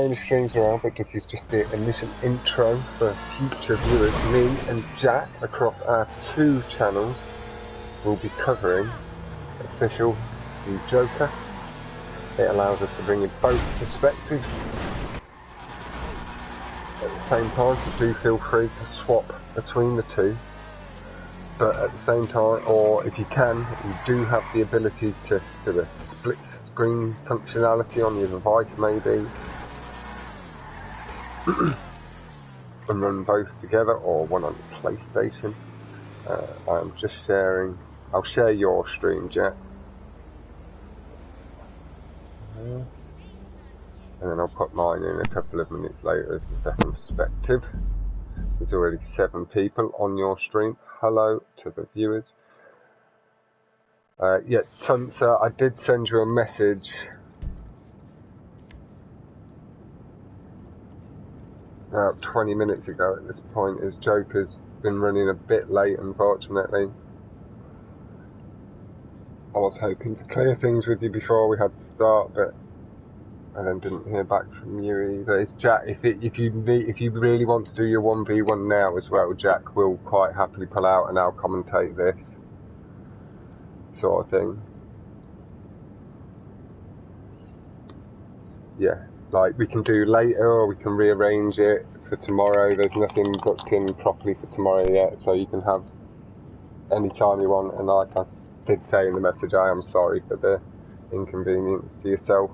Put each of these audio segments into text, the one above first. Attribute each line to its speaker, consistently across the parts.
Speaker 1: saying the streams around, but this is just the initial intro for future viewers. Me and Jack, across our 2 channels, will be covering official the Joker. It allows us to bring in both perspectives at the same time, so do feel free to swap between the 2. But at the same time, or if you can, you do have the ability to do a split screen functionality on your device maybe, and run both together, or one on the PlayStation. I'm just sharing, I'll share your stream, Jack. And then I'll put mine in a couple of minutes later as the second perspective. There's already 7 people on your stream. Hello to the viewers. Yeah, Tunsa, I did send you a message about 20 minutes ago at this point, as Joker's been running a bit late, unfortunately. I was hoping to clear things with you before we had to start, but I then didn't hear back from you either. It's Jack, if you really want to do your 1v1 now as well, Jack will quite happily pull out and I'll commentate this sort of thing. Yeah, like we can do later, or we can rearrange it for tomorrow. There's nothing booked in properly for tomorrow yet, so you can have any time you want. And like I did say in the message, I am sorry for the inconvenience to yourself.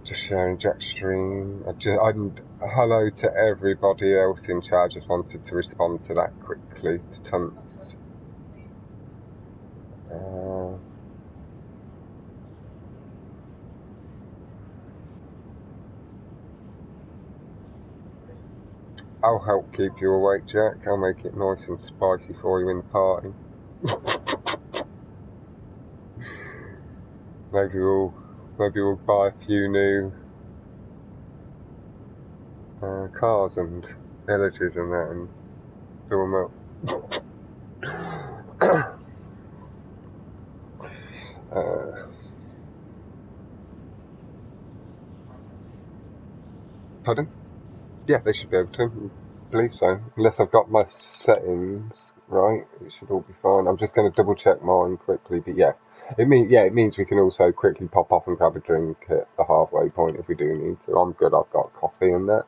Speaker 1: Just sharing Jack's stream. Hello to everybody else in chat. I just wanted to respond to that quickly, to Tunts. I'll help keep you awake, Jack. I'll make it nice and spicy for you in the party. Maybe we'll buy a few new cars and villages and that, and do them up. Pardon? Yeah, they should be able to. I believe so. Unless I've got my settings right, it should all be fine. I'm just going to double check mine quickly, but yeah. It means we can also quickly pop off and grab a drink at the halfway point if we do need to. I'm good, I've got coffee and that.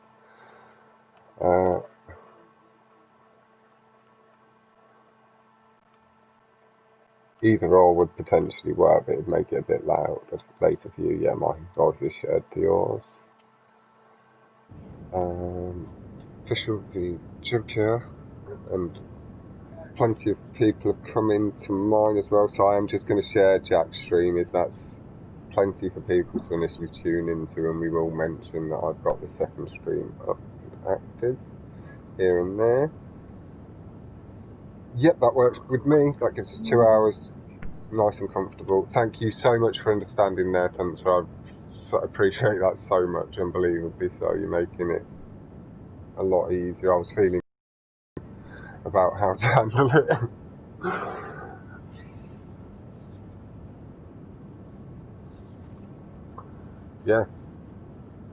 Speaker 1: Either or would potentially work, but it'd make it a bit loud later for you. Yeah, my voice is shared to yours. Official the Joker, and plenty of people have come into mine as well, so I am just going to share Jack's stream, as that's plenty for people to initially tune into, and we will mention that I've got the second stream up and active here and there. Yep, that works with me. That gives us 2 hours, nice and comfortable. Thank you so much for understanding there, Tantra. I appreciate that so much, unbelievably so. You're making it a lot easier. I was feeling about how to handle it. Yeah.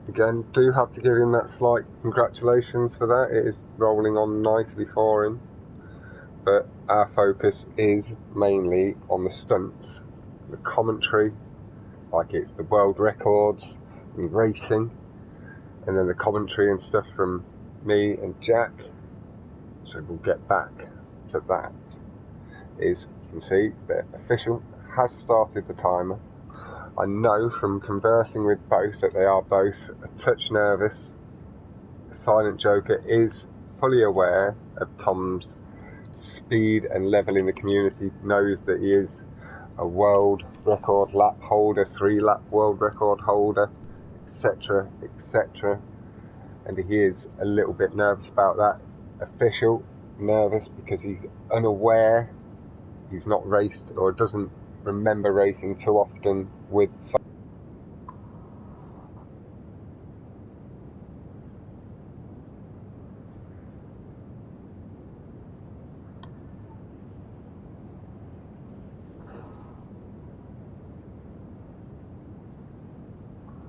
Speaker 1: Again, do have to give him that slight congratulations for that. It is rolling on nicely for him. But our focus is mainly on the stunts, the commentary, like it's the world records in racing, and then the commentary and stuff from me and Jack. So we'll get back to that. You can see the official has started the timer. I know from conversing with both that they are both a touch nervous. The Silent Joker is fully aware of Tom's speed and level in the community, knows that he is a world record lap holder, 3-lap world record holder, etc, etc, and he is a little bit nervous about that. Official nervous because he's unaware, he's not raced or doesn't remember racing too often with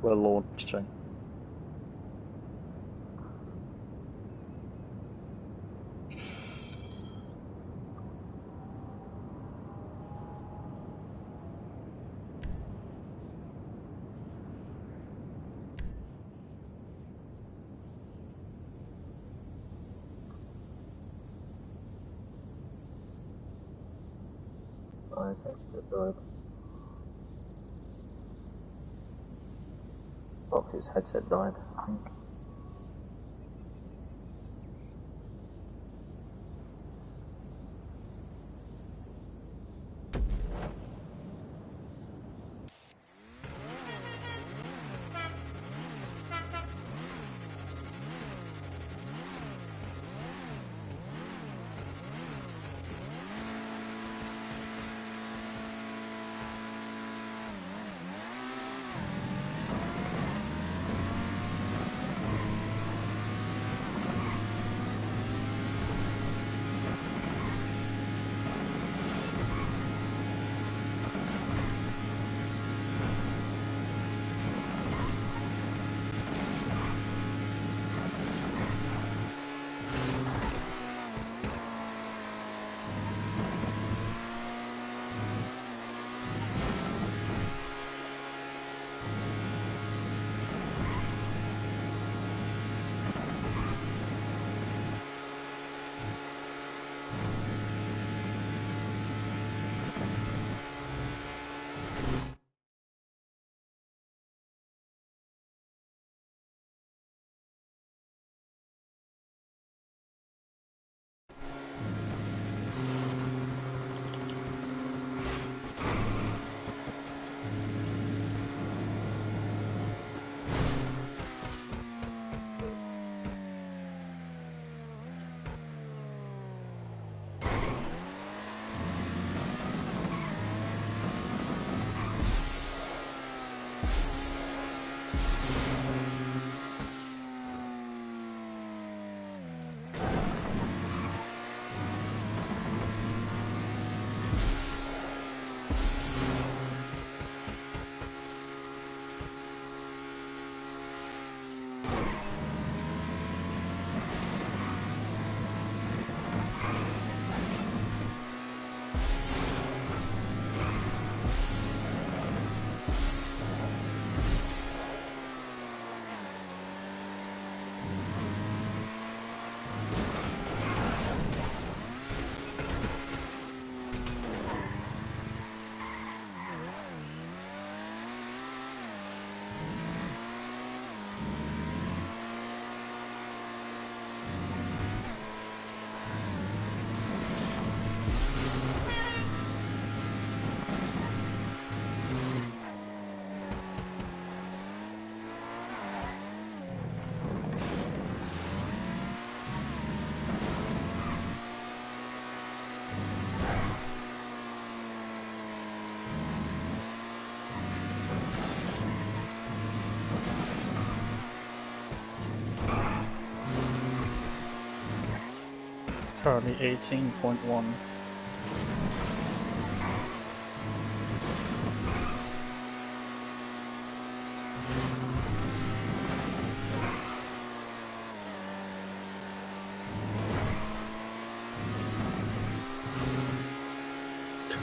Speaker 2: we're launching.
Speaker 3: Oh, his headset died. Fox's headset died, I think.
Speaker 2: Currently 18.1.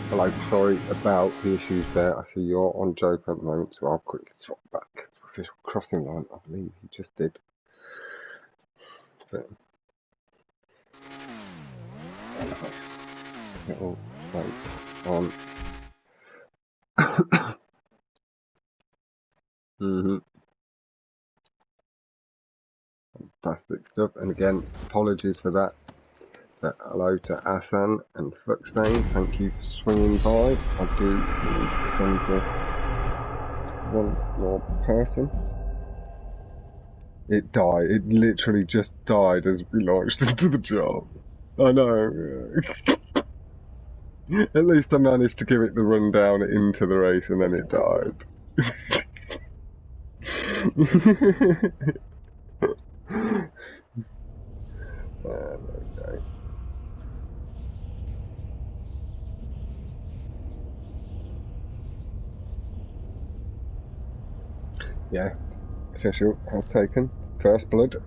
Speaker 1: Hello, sorry about the issues there. I see you're on Joke at the moment, so I'll quickly swap back to official crossing line. I believe he just did. But it'll wait on. Fantastic stuff. And again, apologies for that. But hello to Asan and Fuxname. Thank you for swinging by. I do need to send this one more person. It died. It literally just died as we launched into the job. I know. At least I managed to give it the rundown into the race and then it died. Okay. Yeah, official has taken first blood,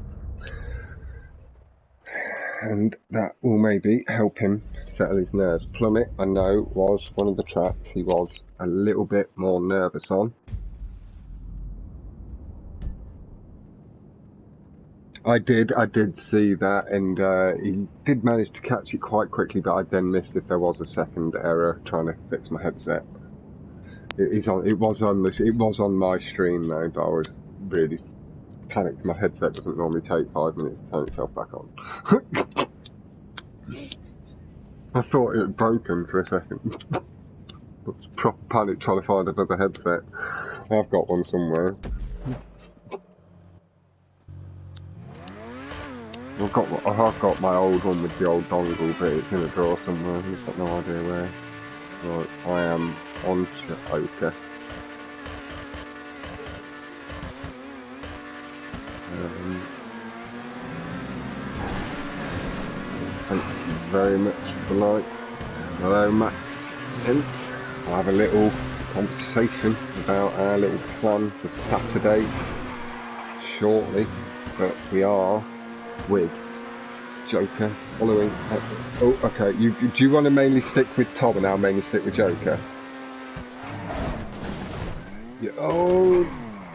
Speaker 1: and that will maybe help him settle his nerves. Plummet, I know, was one of the tracks he was a little bit more nervous on. I did see that, and he did manage to catch it quite quickly, but I then missed if there was a second error trying to fix my headset. It was on my stream though, but I was really panicked. My headset doesn't normally take 5 minutes to turn itself back on. I thought it had broken for a second. It's proper panic trying to find another headset. I've got one somewhere. I've got my old one with the old dongle, but it's in a drawer somewhere. I've got no idea where. Right, I am on to Oka. Thank you very much for the like. Hello, Max Hint. I'll have a little conversation about our little plan for Saturday shortly, but we are with Joker following. Oh, okay. Do you want to mainly stick with Tom and I'll mainly stick with Joker? Yeah, oh,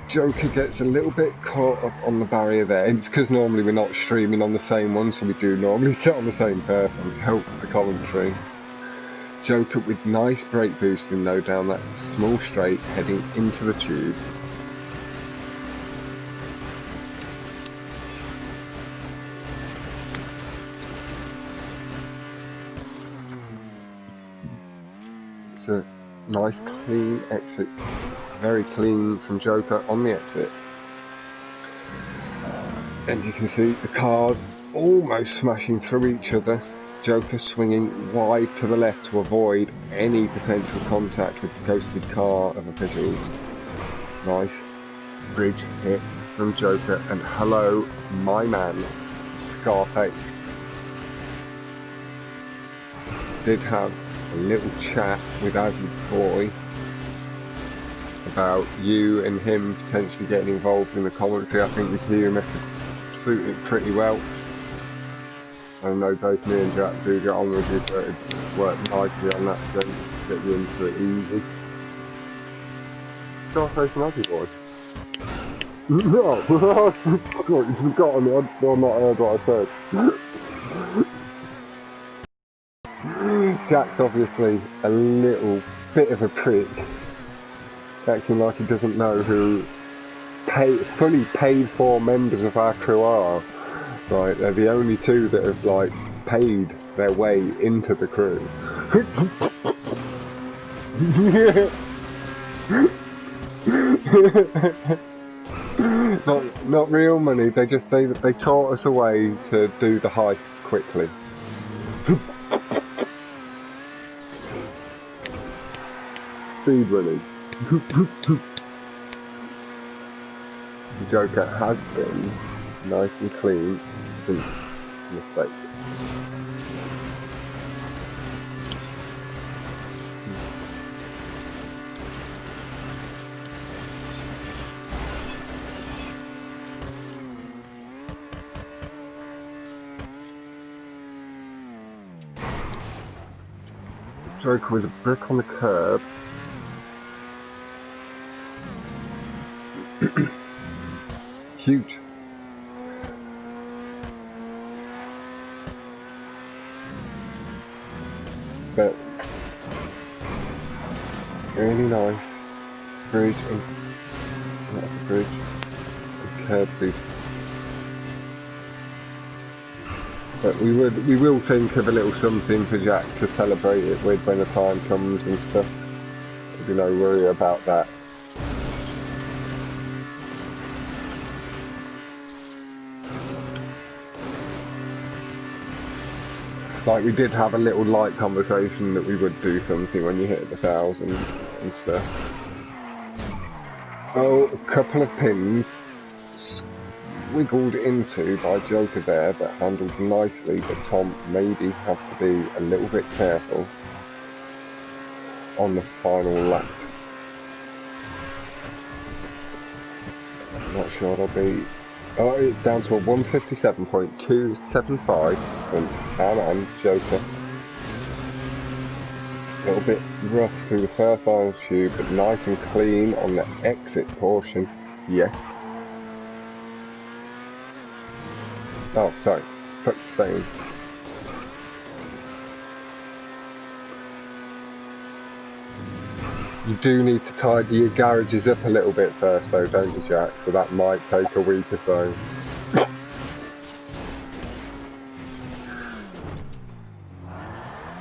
Speaker 1: Joker gets a little bit caught up on the barrier there. It's because normally we're not streaming on the same one, so we do normally sit on the same person to help with the commentary. Joker with nice brake boosting though down that small straight heading into the tube. It's a nice clean exit, very clean from Joker on the exit. And you can see the cars almost smashing through each other. Joker swinging wide to the left to avoid any potential contact with the ghosted car of officials. Nice bridge hit from Joker, and hello, my man, Scarface. Did have a little chat with Ashley Boy about you and him potentially getting involved in the commentary. I think the two must have suited pretty well. I know both me and Jack do get on with it, but it's worked nicely on that front to get you into it easy. Scarface and Ashley Boy. No! God, you've forgotten it. I've still not heard what I said. Jack's obviously a little bit of a prick, acting like he doesn't know who fully paid for members of our crew are. Right, they're the only two that have like paid their way into the crew. not real money. They taught us a way to do the heist quickly. Speed running. The Joker has been nice and clean since mistake. Joker with a brick on the curb. Huge. But really nice bridge and that's a bridge and curb boost. But we will think of a little something for Jack to celebrate it with when the time comes and stuff. There'll be no worry about that. Like, we did have a little light conversation that we would do something when you hit the 1,000 and stuff. Oh, a couple of pins wiggled into by Joker there, but handled nicely, but Tom maybe had to be a little bit careful on the final lap. Not sure it'll be. Oh, it's down to a 157.275 from and Joker. A little bit rough through the first line tube, but nice and clean on the exit portion. Yes. Oh, sorry. Fuck Spain. You do need to tidy your garages up a little bit first though, don't you, Jack? So that might take a week or so.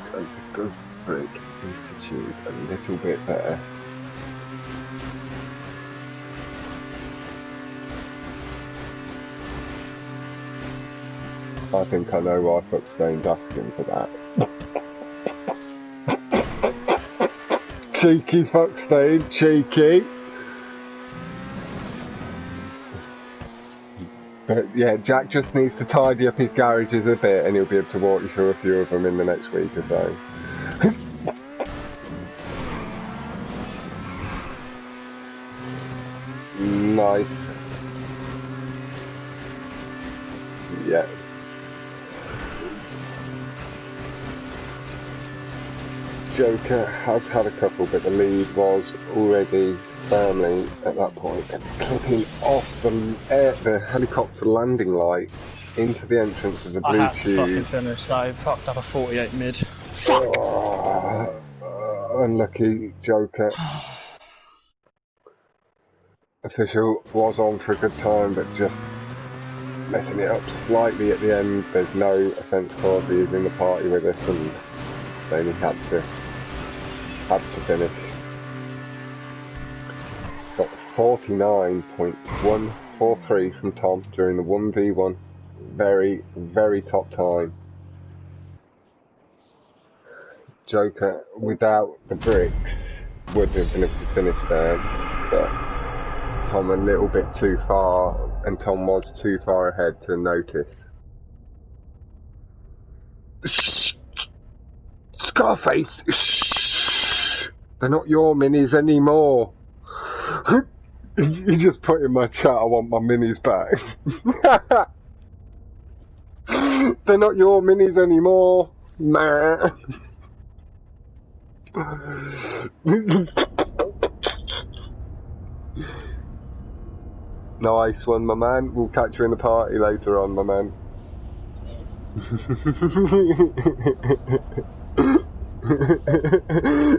Speaker 1: So it does break into the tube a little bit there. I think I know why Fuckstain's asking for that. Cheeky Fuckstain, cheeky. But yeah, Jack just needs to tidy up his garages a bit and he'll be able to walk you through a few of them in the next week or so. Nice. Yeah. Joker has had a couple, but the lead was already firmly at that point, clipping off the helicopter landing light into the entrance of the blue tube.
Speaker 2: I had to fucking finish, so I fucked up a 48 mid. Fuck!
Speaker 1: Unlucky Joker. Official was on for a good time, but just messing it up slightly at the end. There's no offence clause, he's in the party with us, and then he had to finish. Got 49.143 from Tom during the 1v1. Very, very top time. Joker, without the bricks, would have been able to finish there, but Tom a little bit too far, and Tom was too far ahead to notice. Scarface! They're not your minis anymore. You just put in my chat, I want my minis back. They're not your minis anymore. Nah. Nice one, my man. We'll catch you in the party later on, my man.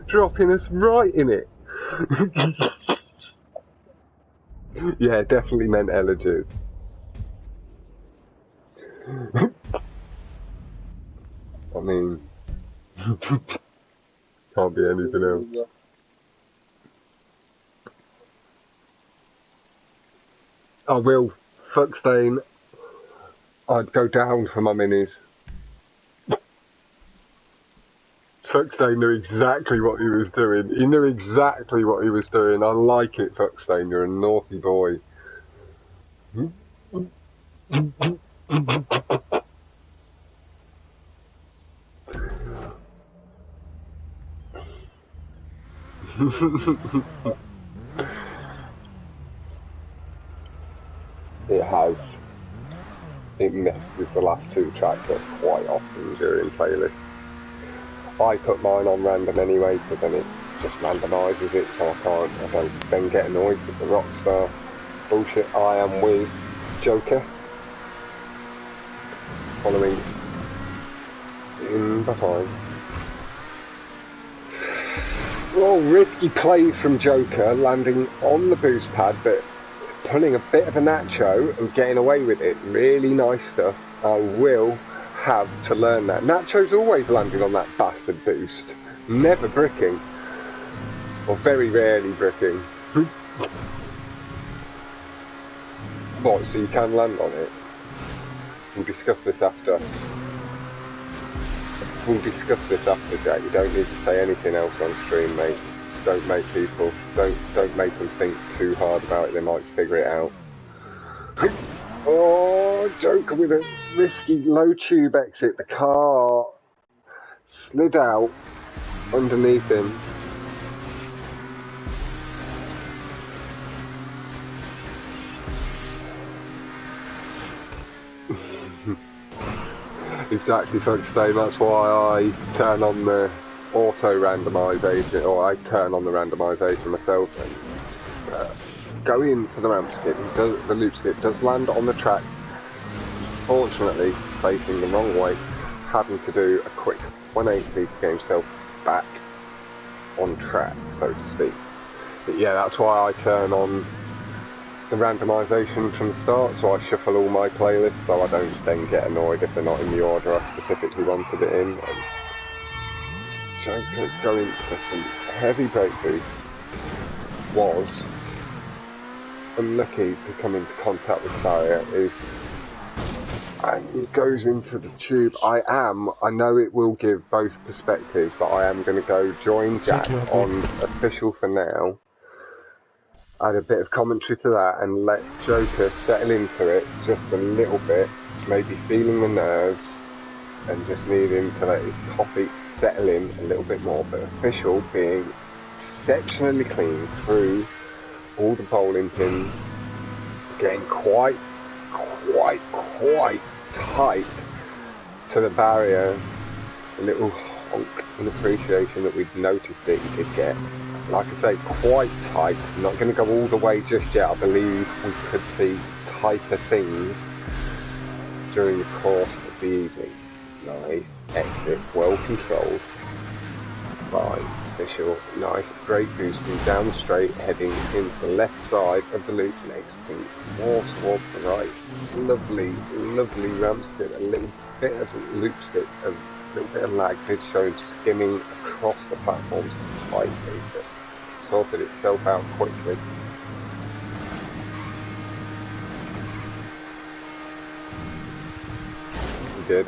Speaker 1: Dropping us right in it. Yeah, definitely meant elegies. I mean, can't be anything else. I will. Fuckstain. I'd go down for my minis. Fuckstain knew exactly what he was doing. He knew exactly what he was doing. I like it, Fuckstain. You're a naughty boy. It has. It messes the last two tracks up quite often during playlists. I put mine on random anyway, because then it just randomises it, so I don't then get annoyed with the Rockstar bullshit. I am with Joker, following in behind. Well, risky play from Joker, landing on the boost pad, but pulling a bit of a Nacho and getting away with it. Really nice stuff. I will have to learn that. Nacho's always landing on that bastard boost. Never bricking. Or very rarely bricking. What, so you can land on it? We'll discuss this after. We'll discuss this after, Jack. You don't need to say anything else on stream, mate. Don't make people, don't make them think too hard about it. They might figure it out. Oh, Joker with a risky low tube exit. The car slid out underneath him. Exactly, so to say, that's why I turn on the auto randomisation, or I turn on the randomisation myself and go in for the ramp skip. The loop skip does land on the track, fortunately facing the wrong way, having to do a quick 180 to get himself back on track, so to speak. But yeah, that's why I turn on the randomisation from the start, so I shuffle all my playlists so I don't then get annoyed if they're not in the order I specifically wanted it in. And Joker going for some heavy brake boost was unlucky to come into contact with the barrier. And it goes into the tube. I know it will give both perspectives, but I am going to go join Jack on official for now. Add a bit of commentary to that and let Joker settle into it just a little bit, maybe feeling the nerves and just needing to let his coffee settle in a little bit more. But official being exceptionally clean through all the bowling pins, getting quite tight to the barrier. A little honk in appreciation that we'd noticed it, he did get, like I say, quite tight. I'm not going to go all the way just yet. I believe we could see tighter things during the course of the evening. Nice exit, well controlled by official. Nice brake boosting down straight, heading into the left side of the loop, next thing more towards the right. Lovely ramp skip, a little bit of loop skip, a little bit of lag did show him skimming across the platforms slightly, but sorted itself out quickly. He did.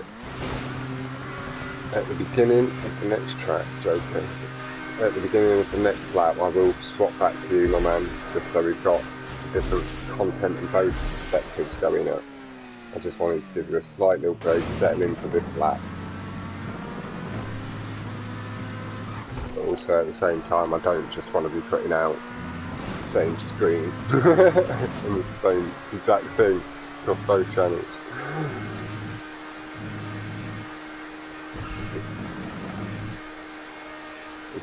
Speaker 1: At the beginning of the next track, Joker, at the beginning of the next lap, I will swap back to you, my man, just so we've got different content and both perspectives going up. I just wanted to give you a slight little break, settle into this lap. But also at the same time, I don't just want to be putting out the same screen and the same exact thing across both channels.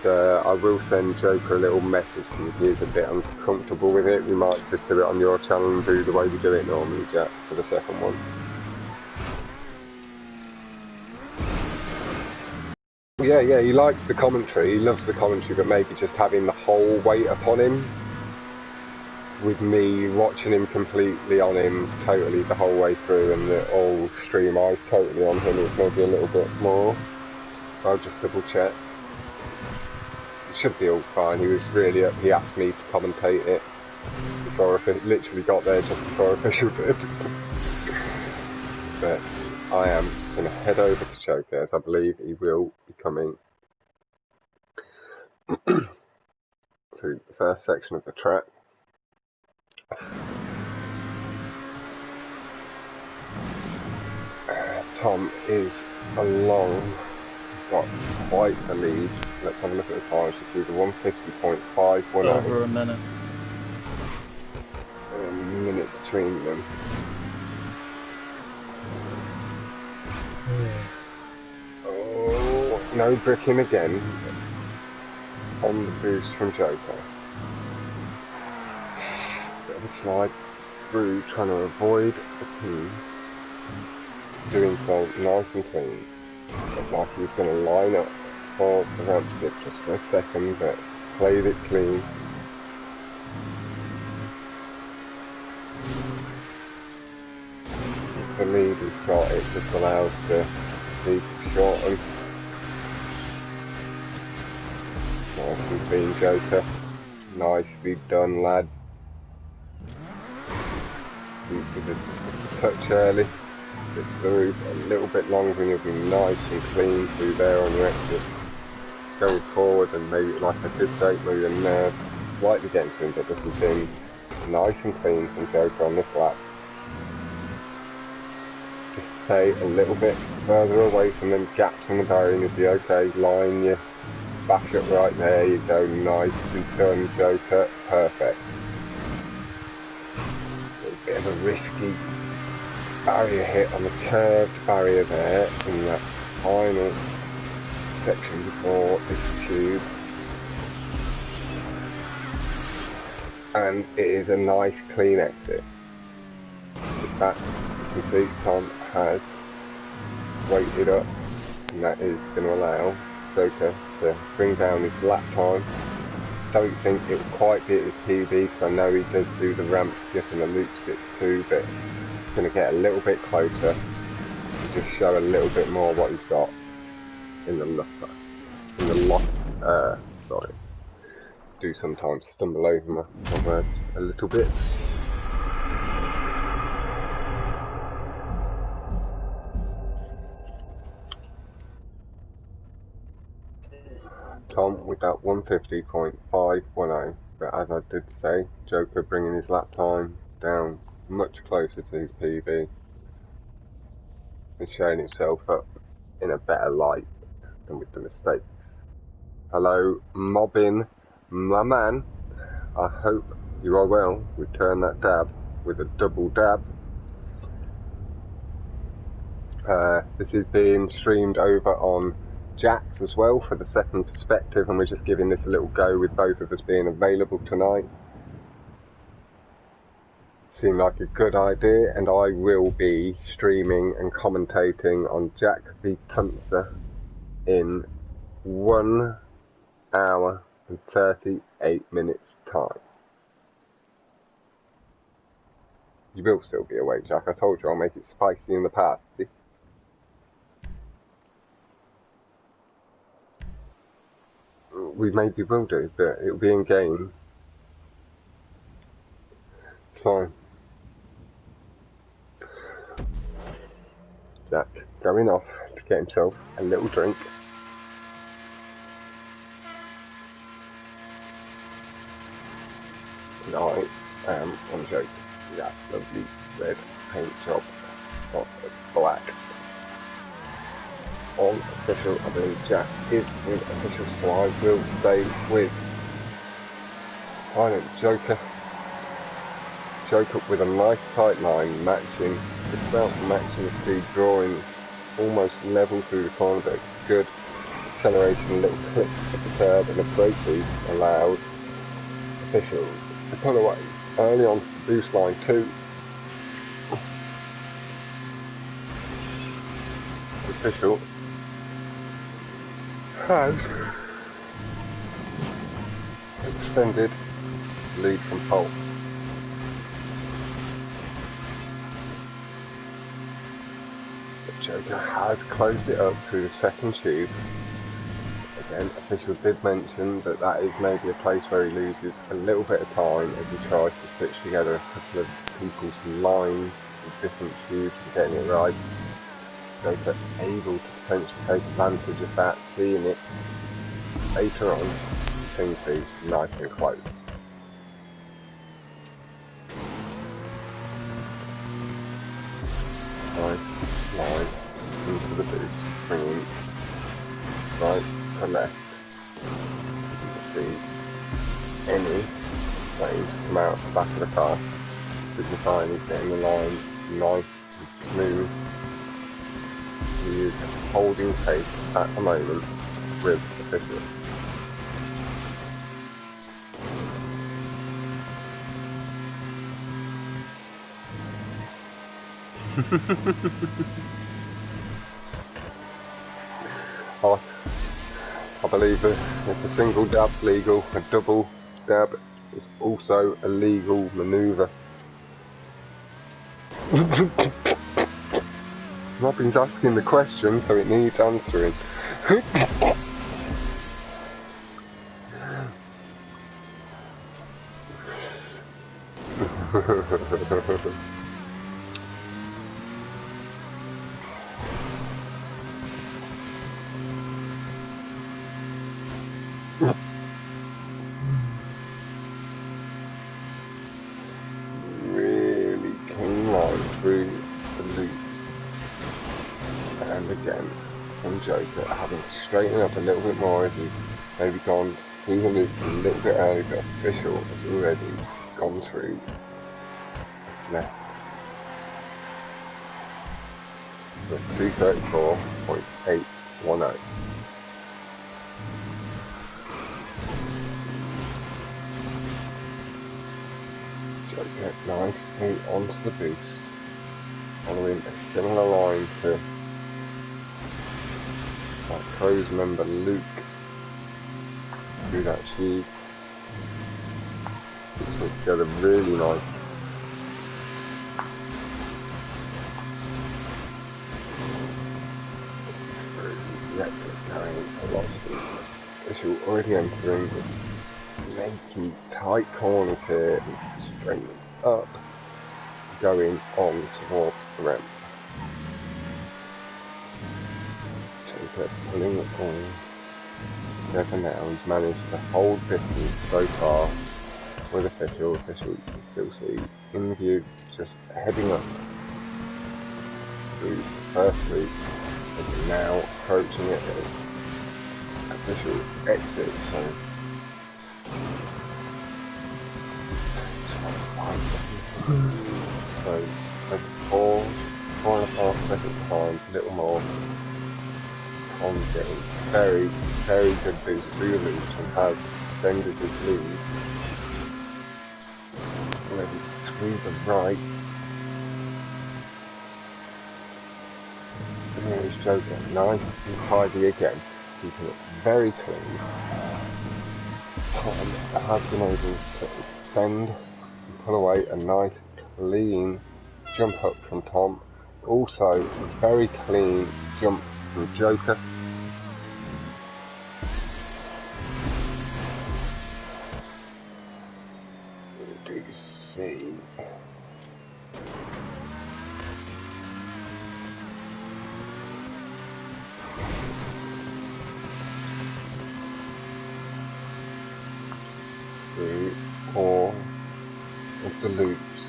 Speaker 1: I will send Joker a little message if he is a bit uncomfortable with it. We might just do it on your channel and do the way we do it normally, Jack, for the second one. Yeah, he likes the commentary, he loves the commentary, but maybe just having the whole weight upon him, with me watching him completely on him, totally the whole way through, and the all stream eyes totally on him, is maybe a little bit more. I'll just double check. It should be all fine. He was really up, he asked me to commentate it before I literally got there just before official did. But I am going to head over to Joker, as I believe he will be coming through the first section of the track. Tom is along, got quite a lead. Let's have a look at the time. She's through the 150.5.
Speaker 2: Over a minute.
Speaker 1: A minute between them. Oh, no bricking again on the boost from Joker. Bit of a slide through, trying to avoid the pin. Doing so nice and clean. Looked like he was going to line up for the ramp skip just for a second, but played it clean. The lead he's got, it just allows the lead to shorten. Nicely clean, Joker. Nicely done, lad. He did it just a touch early. Through a little bit longer and you'll be nice and clean through there on your exit. Going forward and maybe, like I did say, maybe the nerves slightly getting to him, but this has been nice and clean from Joker on this lap. Just stay a little bit further away from them gaps in the barrier and you'll be okay. Line your back up right there, you go, nice and done, Joker, perfect. A little bit of a risky barrier hit on the curved barrier there in that final section before this tube, and it is a nice clean exit. With that, you can see Tom has weighted up, and that is going to allow Joker to bring down his lap time. Don't think it will quite be at his PB, because I know he does do the ramp skip and the loop skip too, but it's going to get a little bit closer and just show a little bit more what he's got in the luffer. In the lock, sorry. Do sometimes stumble over my words a little bit. Tom with that 150.510, but as I did say, Joker bringing his lap time down much closer to his PB and showing himself up in a better light than with the mistakes. Hello, Mobbin, my man. I hope you are well. Return that dab with a double dab. This is being streamed over on Jack's as well for the second perspective, and we're just giving this a little go with both of us being available tonight. Seemed like a good idea, and I will be streaming and commentating on Jack v Tuncer in 1 hour and 38 minutes time. You will still be awake, Jack. I told you I'll make it spicy in the past. We maybe will do, but it'll be in game. It's fine. Jack going off to get himself a little drink. And I am on joke. That lovely red paint job of black. On official, I believe Jack is with official, so I will stay with silent Joker. Joker with a nice tight line, matching, just about matching the speed, drawing almost level through the corner, but good acceleration, little clips at the curb, and a brake boost allows official to pull away early on boost line 2. Official has extended lead from pole. The Joker has closed it up through the second tube. Again, officials did mention that that is maybe a place where he loses a little bit of time as he tries to stitch together a couple of people's lines with different tubes and getting it right. Joker able to potentially take advantage of that, seeing it later on into nice and close. Nice line into the boost, bringing right to left. You can see any flames come out the back of the car. Signifying he's getting the line nice and smooth. He is holding pace at the moment with official. I believe that if a single dab's legal, a double dab is also a legal manoeuvre. Robin's asking the question, so it needs answering. Really clean line through the loop. And again, from Joker having to straighten up a little bit more as he's maybe gone through the loop a little bit early, but official has already gone through his left. with 234.810. Joker nicely onto the boost, following a similar line to our Crows member Luke, who'd actually put together really nice. Yet going a lot of speed. Official already entering the snaky tight corners here, straight up, going on towards the ramp. Joker pulling it all together now. He's managed to hold distance so far with official. Official you can still see in view, just heading up through the first loop. And now approaching it as official exit, so 4.5 second time, a little more. Tom's getting very good boost through the loops and has extended his lead. Already through the right. Here's Joker, nice and tidy again, keeping it very clean. Tom has been able to extend and pull away a nice clean jump up from Tom. Also a very clean jump from Joker. Do you see? Through all of the loops.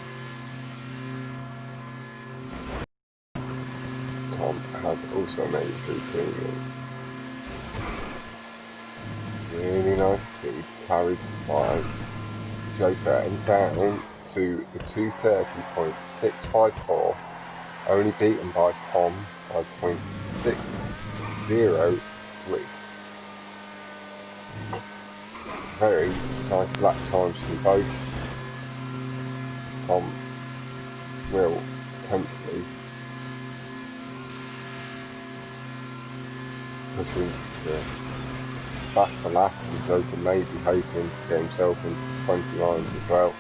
Speaker 1: Tom has also made it through cleanly. Really nice speed carried by Joker and down to the 230.654, only beaten by Tom by 0.603. Very nice lap times from both. Tom will potentially pushing the back for lap, and Joker may be hoping to get himself into 20 lines as well.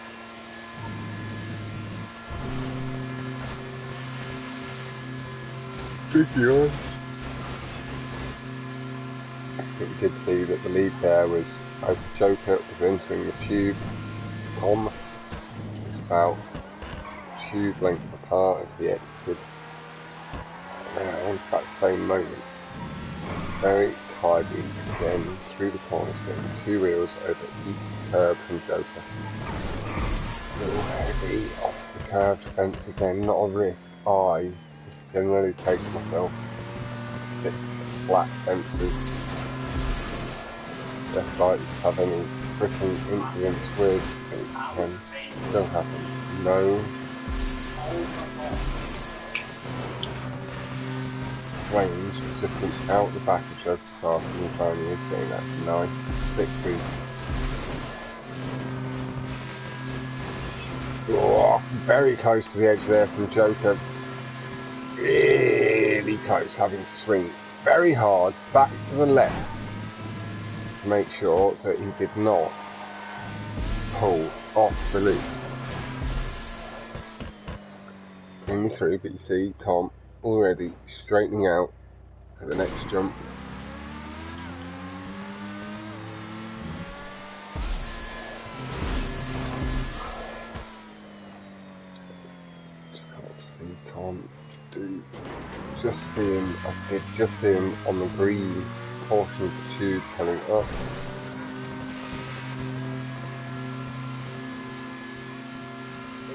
Speaker 1: Tricky on. But you did see that the lead there was as Joker was entering the tube. Tom was about tube length apart as he exited. Around that same moment, very tidy again through the corners, getting two wheels over each curb from Joker. A little heavy off the curved fence again, not a risk. I generally take myself to flat fences. Less likely to have any friction influence with, it can still happen. No range, just out the back of Joker's car from the time he is getting that nice thick boost. Oh, very close to the edge there from Joker. Really close, having to swing very hard back to the left to make sure that he did not pull off the loop. Coming through, but you see Tom already straightening out for the next jump. Just can't see Tom do. Just see him. I did just see him on the green portion of the tube coming up.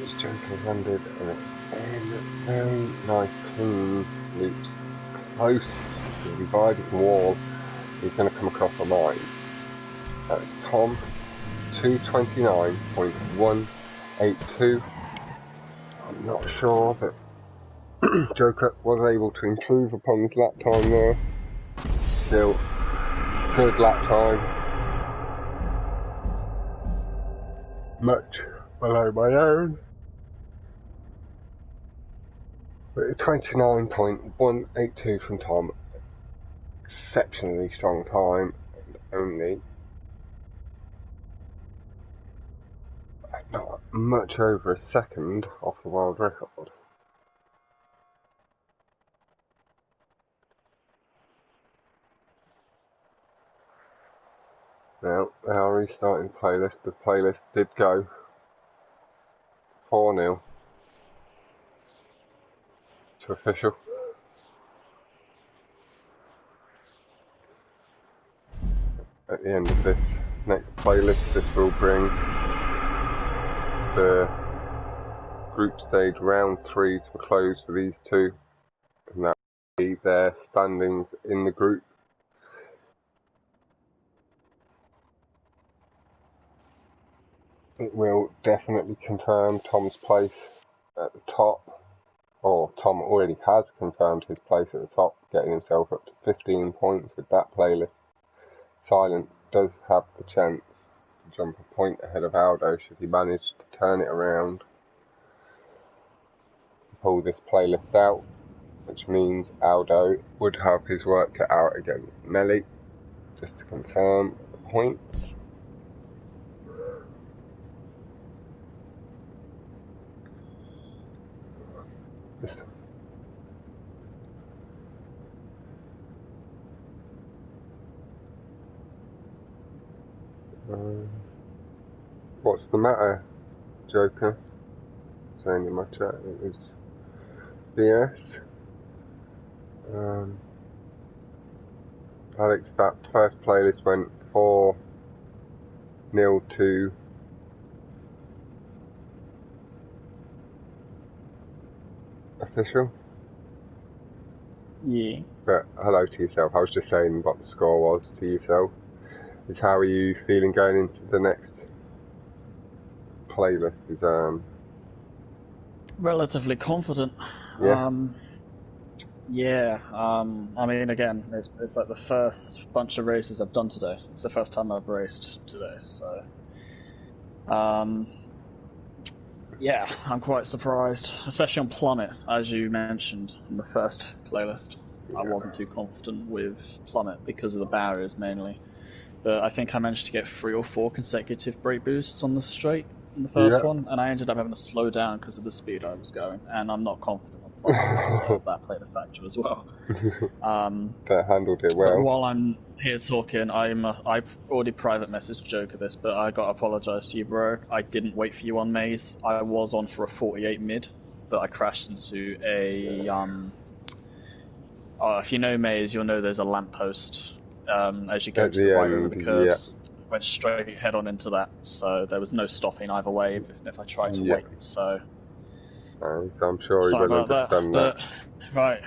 Speaker 1: His Joker landed in very nice clean loops close to the dividing wall. He's going to come across the line. Tom 229.182. I'm not sure that Joker was able to improve upon his lap time there. Still, good lap time. Much below my own. But 29.182 from Tom. Exceptionally strong time. And only not much over a second off the world record. Now, they are restarting the playlist. The playlist did go 4-0 to official. At the end of this next playlist, this will bring the group stage round 3 to a close for these two, and that will be their standings in the group. It will definitely confirm Tom's place at the top, or Tom already has confirmed his place at the top, getting himself up to 15 points with that playlist. Silent does have the chance to jump a point ahead of Aldo should he manage to turn it around and pull this playlist out, which means Aldo would have his work cut out against Melly. Just to confirm the points. What's the matter, Joker? Saying in my chat it was BS. Alex, that first playlist went 4-0 to official.
Speaker 2: Yeah.
Speaker 1: But hello to yourself. I was just saying what the score was to yourself. Is how are you feeling going into the next playlist? Is
Speaker 2: Relatively confident.
Speaker 1: yeah.
Speaker 2: I mean, again, it's like the first bunch of races I've done today. It's the first time I've raced today, so yeah, I'm quite surprised, especially on Plummet, as you mentioned in the first playlist. I wasn't too confident with Plummet because of the barriers mainly, but I think I managed to get 3 or 4 consecutive brake boosts on the straight in the first one, and I ended up having to slow down because of the speed I was going, and I'm not confident on Plummet, so that played a factor as well.
Speaker 1: That handled it well.
Speaker 2: But while I'm here talking, I've already private messaged Joker this, but I got to apologise to you, bro. I didn't wait for you on Maze. I was on for a 48 mid, but I crashed into a if you know Maze, you'll know there's a lamppost as you go to the right over the curves.
Speaker 1: Yeah.
Speaker 2: Went straight head on into that, so there was no stopping either way if I tried to wait. So
Speaker 1: I'm sure he will understand that.
Speaker 2: Right,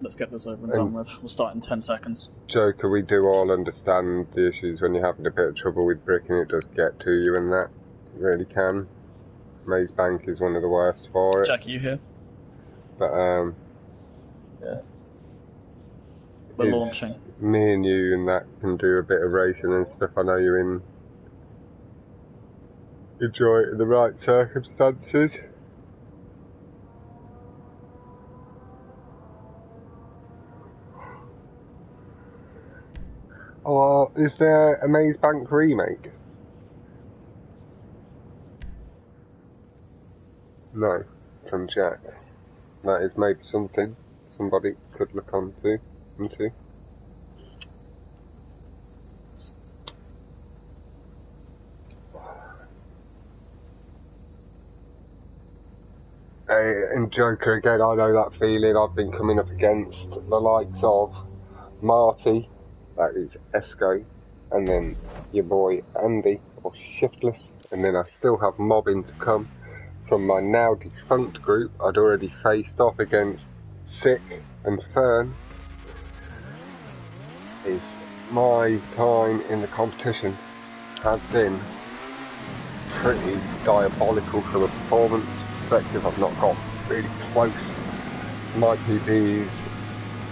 Speaker 2: let's get this over and done with. We'll start in 10 seconds.
Speaker 1: Joker, we do all understand the issues when you're having a bit of trouble with bricking. It does get to you, and that it really can. Maze Bank is one of the worst for it.
Speaker 2: Jack, are you here?
Speaker 1: But
Speaker 2: yeah. We're launching.
Speaker 1: Me and you and that can do a bit of racing and stuff. I know you're enjoy it in the right circumstances. Or is there a Maze Bank remake? No, from Jack. That is maybe something somebody could look into. And Joker again, I know that feeling. I've been coming up against the likes of Marty, that is Esco, and then your boy Andy, or Shiftless, and then I still have mobbing to come from my now defunct group. I'd already faced off against Sick and Fern. Is my time in the competition has been pretty diabolical from a performance perspective. I've not got really close my PBs.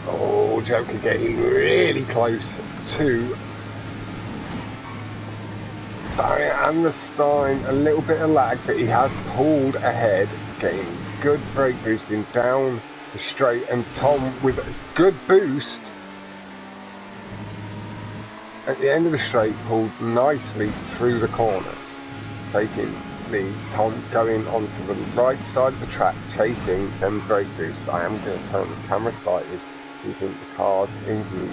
Speaker 1: Oh, Joker getting really close to Barrier and the Stein. A little bit of lag, but he has pulled ahead, getting good brake boosting down the straight, and Tom with a good boost at the end of the straight pulled nicely through the corner, taking the Tom going onto the right side of the track, chasing them brake boosts. I am going to turn the camera slightly, keeping the cars in view.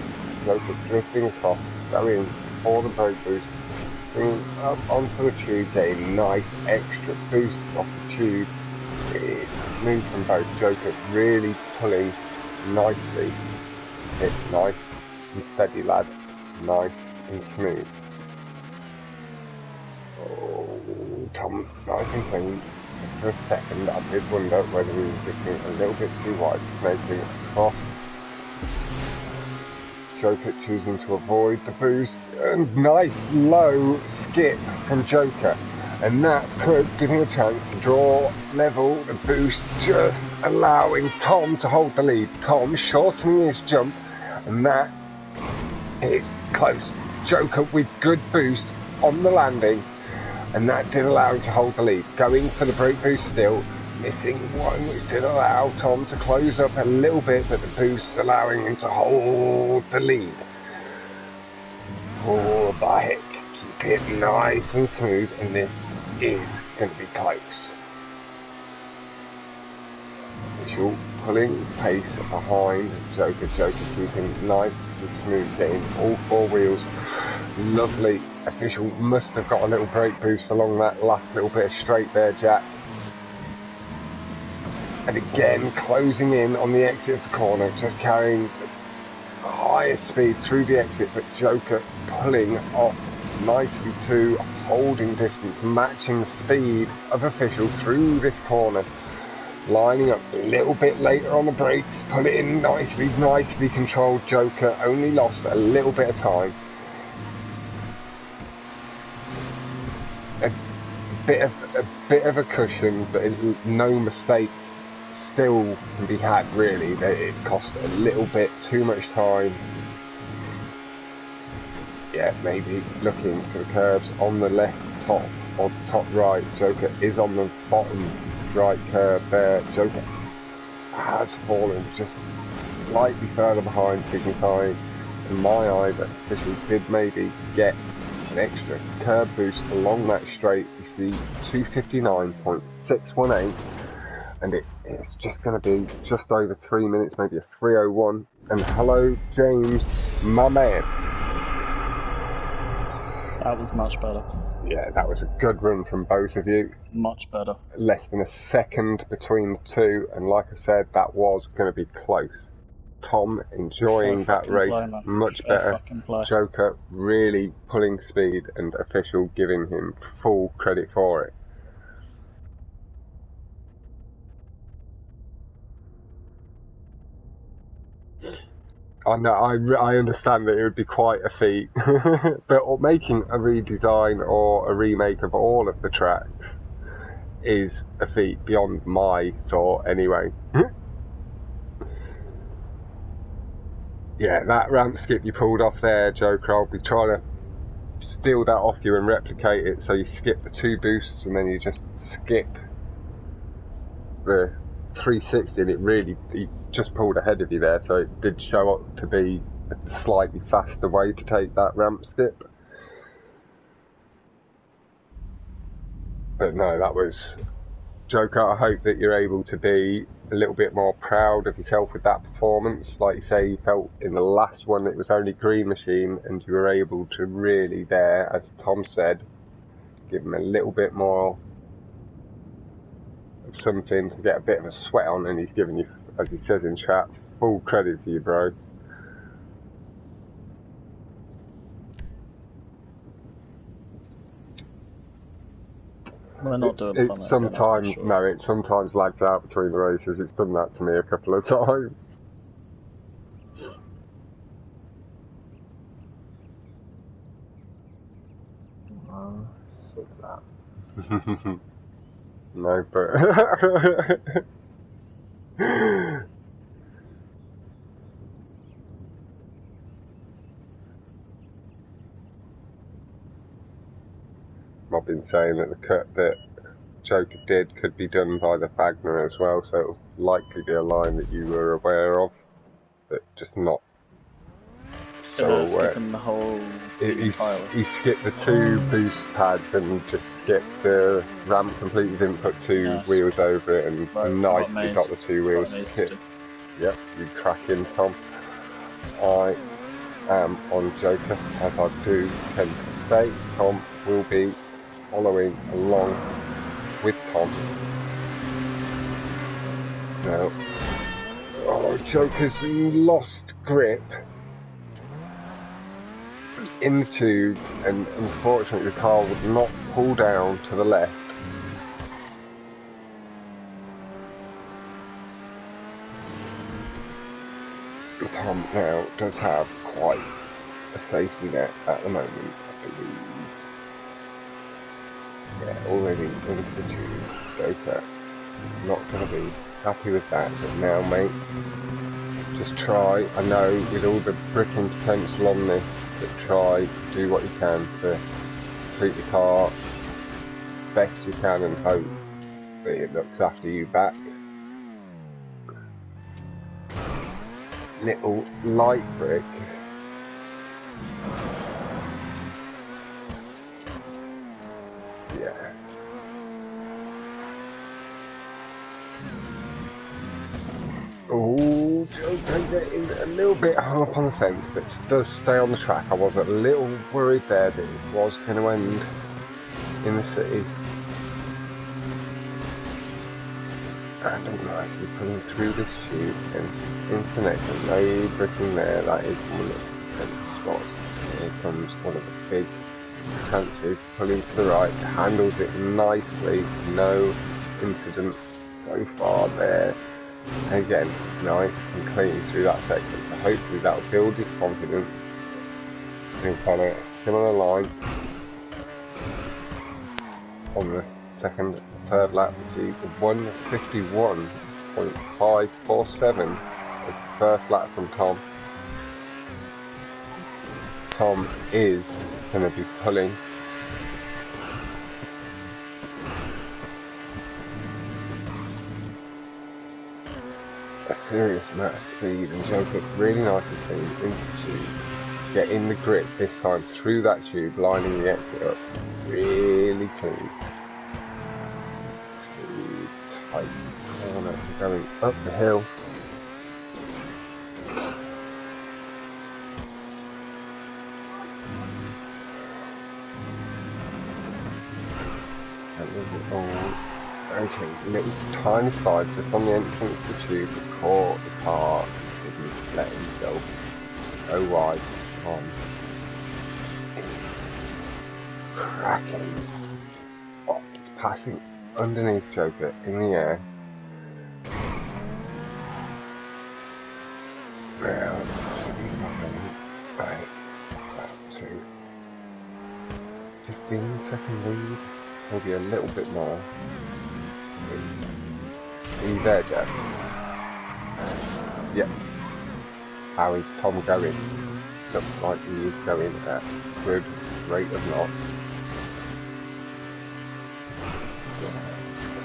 Speaker 1: Joker drifting across, going for the brake boost, bringing up onto the tube, getting nice extra boosts off the tube. It's smooth from both. Joker really pulling nicely. It's nice and steady, lad. Nice and smooth. Oh, Tom, nice and clean. Just for a second, I did wonder whether he was drifting a little bit too wide, snaking across. Joker choosing to avoid the boost, and nice low skip from Joker, and that could give him a chance to draw level the boost, just allowing Tom to hold the lead. Tom shortening his jump, and that is close. Joker with good boost on the landing, and that did allow him to hold the lead. Going for the brake boost still, missing one, which did allow Tom to close up a little bit, but the boost allowing him to hold the lead. Pull the bike, keep it nice and smooth, and this is going to be close. Official pulling pace behind Joker. Joker keeping nice and smooth, getting all four wheels. Lovely. Official must have got a little brake boost along that last little bit of straight there, Jack. And again, closing in on the exit of the corner, just carrying the highest speed through the exit, but Joker pulling off nicely too, holding distance, matching the speed of Official through this corner. Lining up a little bit later on the brakes, put it in nicely, nicely controlled. Joker only lost a little bit of time. A bit of a cushion, but no mistakes still can be had, really. It cost a little bit too much time. Yeah, maybe looking for the curbs on the left top or top right. Joker is on the bottom right curve there. Joker has fallen just slightly further behind, signifying in my eye that Official did maybe get an extra curb boost along that straight. You see 259.618, and it's just going to be just over 3 minutes, maybe a 3:01. And hello, James, my man.
Speaker 2: That was much better.
Speaker 1: Yeah, that was a good run from both of you.
Speaker 2: Much better.
Speaker 1: Less than a second between the two, and like I said, that was going to be close. Tom enjoying that race much better. Joker really pulling speed, and Official giving him full credit for it. I know, I understand that it would be quite a feat, but making a redesign or a remake of all of the tracks is a feat beyond my thought anyway. Yeah, that ramp skip you pulled off there, Joker, I'll be trying to steal that off you and replicate it, so you skip the two boosts and then you just skip the 360, and it really, he just pulled ahead of you there, so it did show up to be a slightly faster way to take that ramp skip. But no, that was... Joker, I hope that you're able to be a little bit more proud of yourself with that performance. Like you say, you felt in the last one it was only Green Machine, and you were able to really there, as Tom said, give him a little bit more of something to get a bit of a sweat on, and he's giving you, as he says in chat, full credit to you, bro.
Speaker 2: We're not doing
Speaker 1: it sometimes, sure. No, it sometimes lags out between the races. It's done that to me a couple of times.
Speaker 3: Sort that.
Speaker 1: No, but I've been saying that the cut that Joker did could be done by the Fagner as well, so it'll likely be a line that you were aware of, but just not so aware.
Speaker 2: Skipping the whole thing entirely.
Speaker 1: He skipped the 2 boost pads and just skipped the ramp completely, didn't put 2 wheels over it, and nicely got the 2 wheels hit. Yep, you cracking, Tom. I am on Joker, as I do tend to say. Tom will be following along with Tom. Now, Joker's lost grip in the tube, and unfortunately the car would not pull down to the left. Tom now does have quite a safety net at the moment, I believe. Yeah, already into the tube. Joker not going to be happy with that, but now, mate, just try. I know with all the bricking potential on this, but try, do what you can to treat the car best you can and hope that it looks after you back. Little light brick. Yeah. Oh, Joker getting a little bit hung up on the fence, but does stay on the track. I was a little worried there that it was going to end in the city. And I'm nicely pulling through this tube and into the next one. No bricking there, that is one of the spots. Here comes one of the big chances, pulling to the right, handles it nicely, no incident so far there. Again, nice and clean through that section, so hopefully that will build his confidence and follow a similar line on the second and third lap. We see 151.547 as the first lap from Tom. Tom is going to be pulling a serious amount of speed, and Joker really nicely clean into the tube, getting the grip this time through that tube, lining the exit up really clean. Too tight corner, going up the hill. That was it all. Okay, little tiny slide just on the entrance to the tube, but caught the car, didn't let himself go wide on. Cracking. Oh, it's passing underneath Joker in the air. Now, right, up to 15-second lead, maybe a little bit more. Are you there, Jeff? Yep. How is Tom going? Looks like he is going at a good rate of knots.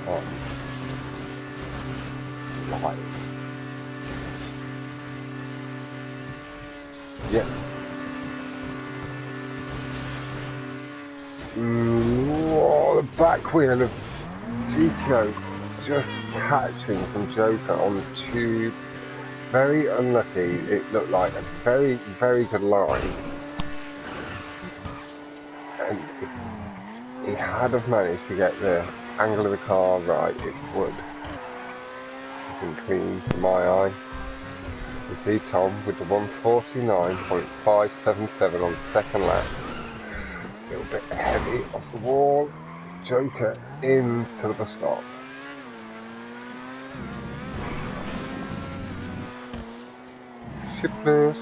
Speaker 1: Tom. Live. Yep. Whoa, the back wheel of GTAV just catching from Joker on the tube. Very unlucky. It looked like a very, very good line. And if he had have managed to get the angle of the car right, it would have been clean to my eye. You see Tom with the 149.577 on the second lap. A little bit heavy off the wall. Joker into the bus stop. Shiftless.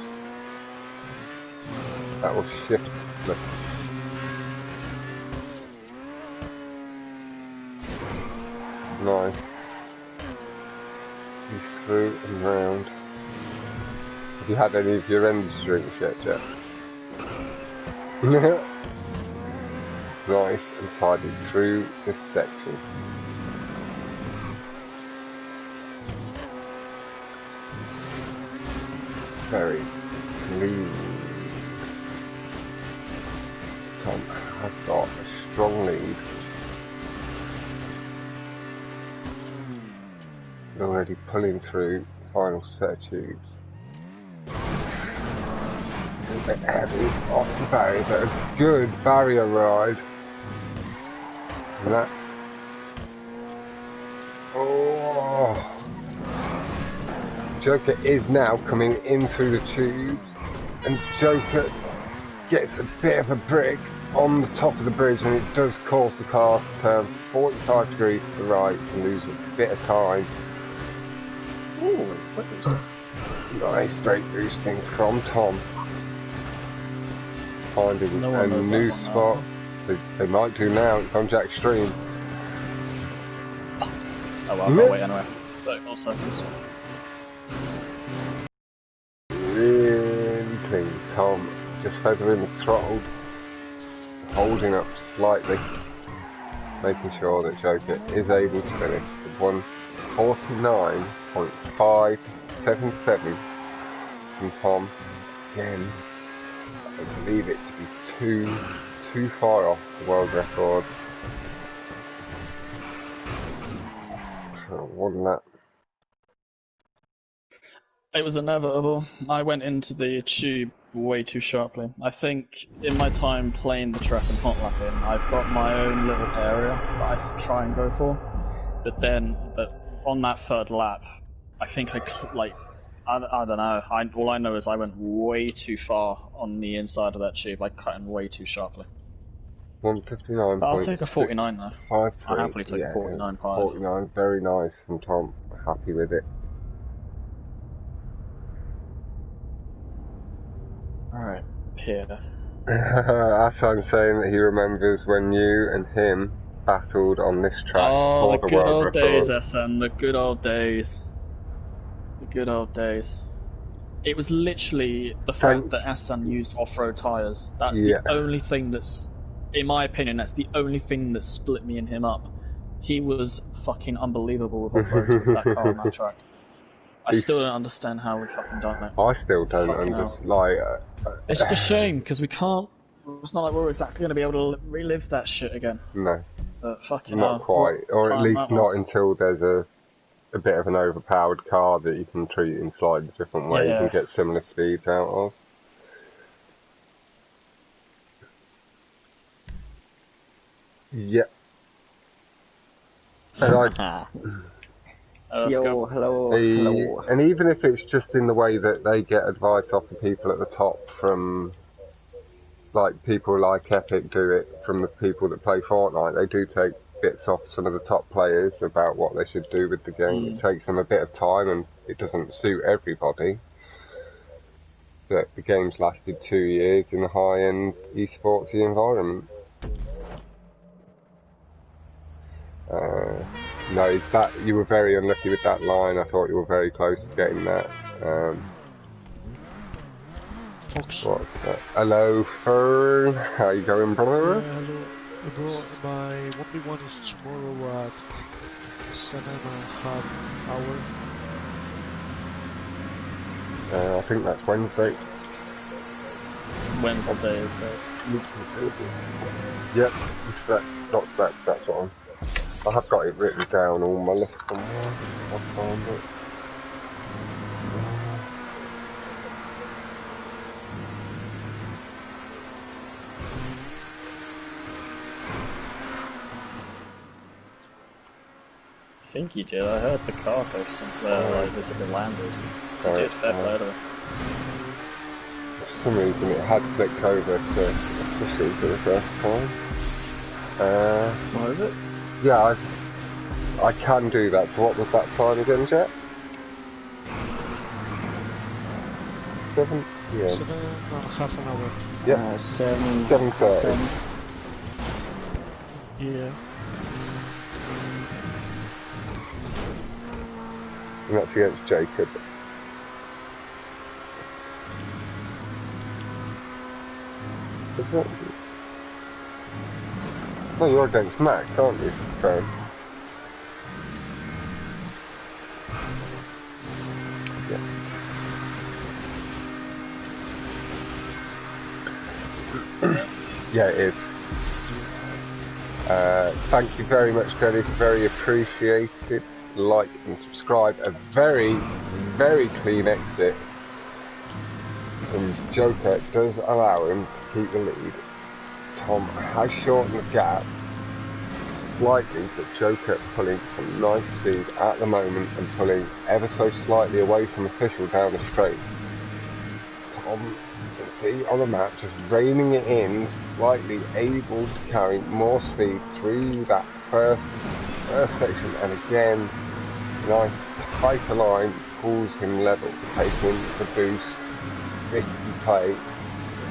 Speaker 1: That was shiftless. Nice. He's through and round. Have you had any of your energy drinks yet, Jeff? nice and tidy through this section. Very clean. Tom has got a strong lead. Already pulling through the final set of tubes. A bit heavy off the barrier, but a good barrier ride. And that. Oh! Joker is now coming in through the tubes, and Joker gets a bit of a brick on the top of the bridge, and it does cause the car to turn 45 degrees to the right and lose a bit of time.
Speaker 2: Ooh,
Speaker 1: Nice brake boosting from Tom. Finding a new spot. They might do now, it's on Jack's stream.
Speaker 2: Oh well, I've got to wait anyway. 30 more seconds.
Speaker 1: Really clean. Tom just feathering the throttle, holding up slightly, making sure that Joker is able to finish with 1:49.577 from Tom. Again, I believe it to be too far off the world record. So one lap.
Speaker 2: It was inevitable. I went into the tube way too sharply. I think in my time playing the track and hot lapping, I've got my own little area that I try and go for. But on that third lap, I think I don't know. All I know is I went way too far on the inside of that tube. I cut in way too sharply.
Speaker 1: 1:59.
Speaker 2: I'll take a 49 though. I'll happily take a 49.5.
Speaker 1: 49, very nice from Tom. Happy with it.
Speaker 2: Alright, Pierre.
Speaker 1: As I'm saying that he remembers when you and him battled on this track for the
Speaker 2: good
Speaker 1: world
Speaker 2: old
Speaker 1: record.
Speaker 2: days, SN. The good old days. The good old days. It was literally the fact that SN used off-road tyres. That's the only thing that's, in my opinion, that's the only thing that split me and him up. He was fucking unbelievable with off-road with that car on that track. I still don't understand how we fucking done it.
Speaker 1: I still don't understand.
Speaker 2: It's just a shame, because we can't... It's not like we're exactly going to be able to relive that shit again.
Speaker 1: No.
Speaker 2: But fucking
Speaker 1: not quite. Or at least not until there's a bit of an overpowered car that you can treat in slightly different ways and get similar speeds out of. Yep. And
Speaker 3: hello.
Speaker 1: And even if it's just in the way that they get advice off the people at the top from, like people like Epic do it from the people that play Fortnite, they do take bits off some of the top players about what they should do with the game. It takes them a bit of time and it doesn't suit everybody. But the game's lasted 2 years in a high-end esportsy environment. No, you were very unlucky with that line. I thought you were very close to getting that.
Speaker 4: Fox.
Speaker 1: What's that? Hello, Fern. How you going, brother?
Speaker 4: Yeah, hello. Bro, my 1v1 is tomorrow at 7.5 hours.
Speaker 1: I think that's Wednesday.
Speaker 2: Wednesday is those.
Speaker 1: Yep, not slept, that's what I have got it written down on my list somewhere. I'll find it.
Speaker 2: I think you did. I heard the car go somewhere like this as it landed. You did, fair play to it.
Speaker 1: For some reason it had flicked over to official for the first time.
Speaker 2: What is it?
Speaker 1: Yeah, I can do that. So what was that time again, Jet? 7? Yeah.
Speaker 4: 7.5 an hour.
Speaker 1: Yeah. 7:30.
Speaker 4: Yeah.
Speaker 1: And that's against Jacob. Is it? No, you're against Max, aren't you, Fern? Yeah. Yeah, it is. Thank you very much, Dennis. Very appreciated. Like and subscribe. A very, very clean exit. And Joker does allow him to keep the lead. Tom has shortened the gap slightly, but Joker pulling some nice speed at the moment and pulling ever so slightly away from official down the straight. Tom, you can see on the map, just reining it in, slightly able to carry more speed through that first section, and again, nice tighter line pulls him level, taking the boost, risky play,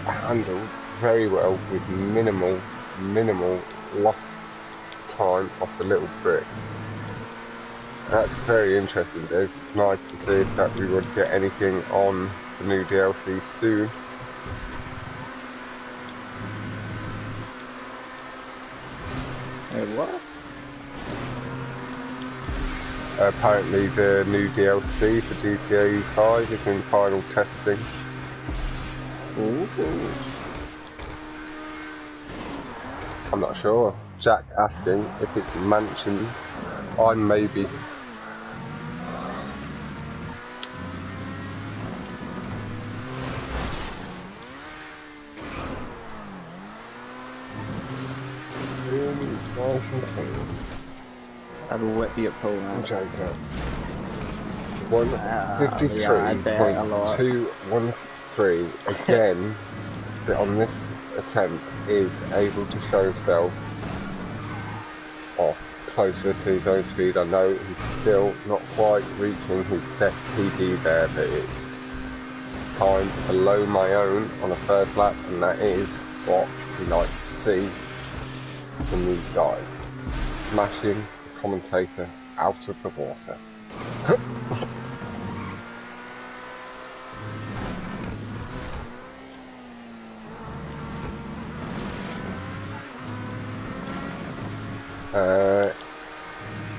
Speaker 1: handled very well with minimal lost time off the little brick. That's very interesting. It's nice to see that we would get anything on the new DLC soon.
Speaker 2: What?
Speaker 1: Apparently the new DLC for GTA 5 is in final testing.
Speaker 2: Ooh.
Speaker 1: I'm not sure. Jack asking if it's mansion. I'm maybe. Really nice and clean.
Speaker 2: I'll whip you a pull now.
Speaker 1: Joker.
Speaker 2: Yeah, I bet a lot.
Speaker 1: 153 again on this attempt is able to show himself off closer to his own speed. I know he's still not quite reaching his set PB there, but it's time below my own on a first lap, and that is what we like to see from these guys. Smashing the commentator out of the water.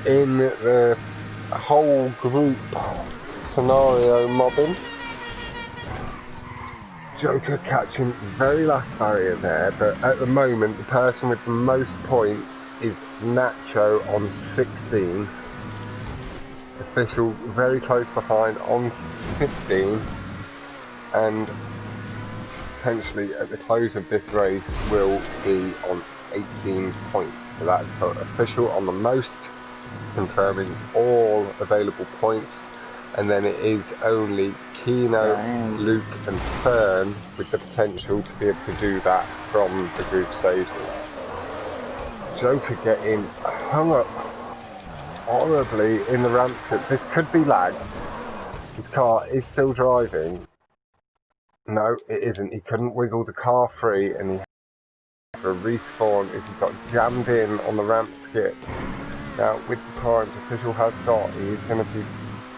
Speaker 1: In the whole group scenario mobbing, Joker catching very last barrier there, but at the moment the person with the most points is Nacho on 16. Official very close behind on 15, and potentially at the close of this race will be on 18 points. So that's official on the most, confirming all available points, and then it is only Kino, Luke and Fern with the potential to be able to do that from the group stages. Joker getting hung up horribly in the ramp strip. This could be lag. His car is still driving. No, it isn't. He couldn't wiggle the car free, and he had to respawn as he got jammed in on the ramp skip. Now, with the times official has got, he's going to be,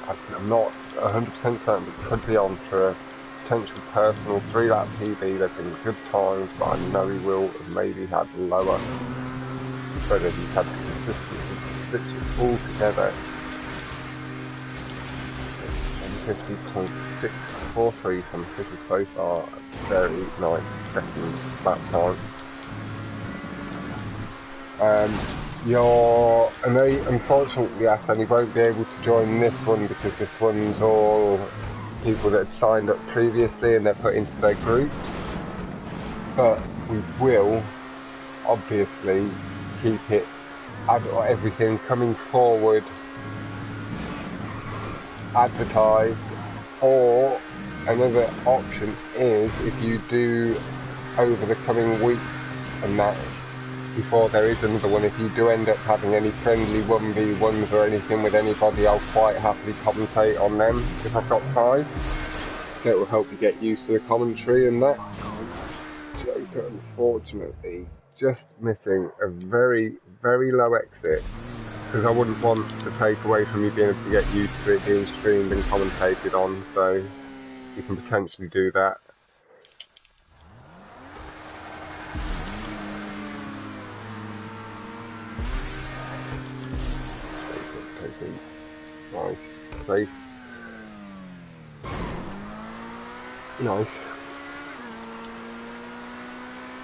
Speaker 1: I'm not 100% certain, but he could be on for a potential personal 3-lap PB. They've been good times, but I know he will have maybe had lower, whether he's had to consistently stitch it all together. 50.643 from official so far. Very nice second lap time. And they unfortunately asked, and he won't be able to join this one because this one's all people that had signed up previously and they're put into their group. But we will obviously keep it, everything coming forward, advertised, or another option is if you do over the coming weeks and that, before there is another one, if you do end up having any friendly 1v1s or anything with anybody, I'll quite happily commentate on them if I've got time. So it will help you get used to the commentary and that. Joker, unfortunately, just missing a very, very low exit, because I wouldn't want to take away from you being able to get used to it being streamed and commentated on, so you can potentially do that. Nice. Safe. Nice.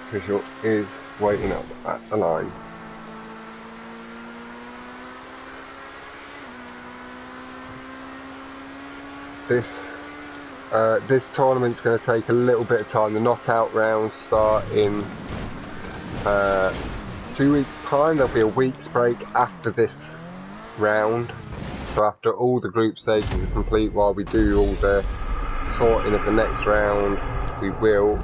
Speaker 1: Official is waiting up at the line. This tournament's going to take a little bit of time. The knockout rounds start in 2 weeks' time. There'll be a week's break after this round. So after all the group stages are complete, while we do all the sorting of the next round, we will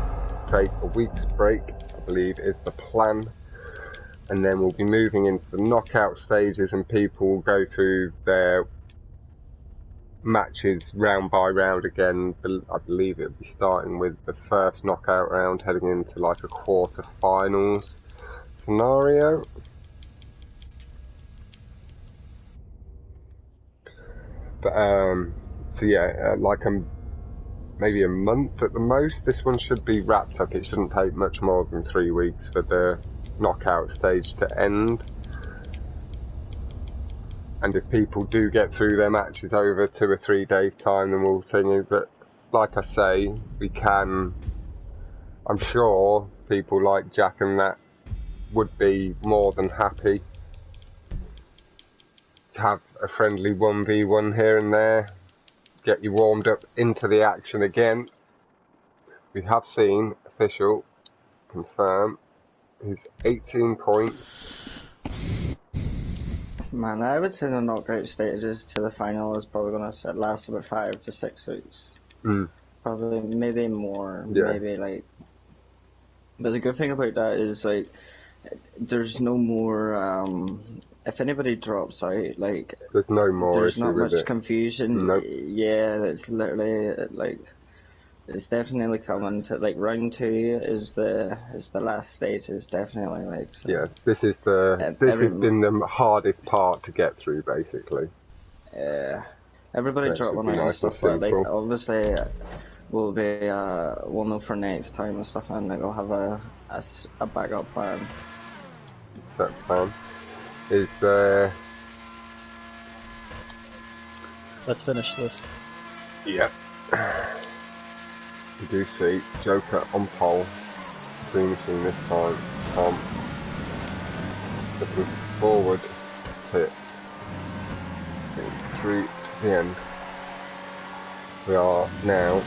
Speaker 1: take a week's break, I believe is the plan. And then we'll be moving into the knockout stages, and people will go through their matches round by round again. I believe it'll be starting with the first knockout round, heading into like a quarter-finals scenario. But so yeah, like maybe a month at the most. This one should be wrapped up. It shouldn't take much more than 3 weeks for the knockout stage to end. And if people do get through their matches over 2 or 3 days time, then we'll continue. But like I say, we can, I'm sure people like Jack and that would be more than happy to have a friendly 1v1 here and there, get you warmed up into the action again. We have seen official confirm his 18 points.
Speaker 5: Man, I would say the knockout stages to the final is probably going to last about 5 to 6 weeks. Probably, maybe more, maybe like... But the good thing about that is, like, there's no more, if anybody drops out, like...
Speaker 1: There's no more
Speaker 5: there's
Speaker 1: issue
Speaker 5: not
Speaker 1: with
Speaker 5: much
Speaker 1: it.
Speaker 5: confusion.
Speaker 1: Nope.
Speaker 5: Yeah, it's literally, like... It's definitely coming to, like, round 2 is the last stage, is definitely, like... So.
Speaker 1: Yeah, this is this has been the hardest part to get through, basically.
Speaker 5: Yeah. Everybody
Speaker 1: That
Speaker 5: drop
Speaker 1: should
Speaker 5: one
Speaker 1: be
Speaker 5: out and
Speaker 1: nice
Speaker 5: stuff,
Speaker 1: and
Speaker 5: but, like,
Speaker 1: simple.
Speaker 5: obviously, we'll be, we'll know for next time and stuff, and, like, we'll have a backup plan.
Speaker 1: That plan is there.
Speaker 2: Let's finish this.
Speaker 1: Yep. You do see Joker on pole, Green Machine this time, Tom looking forward, hit, through to the end. We are now,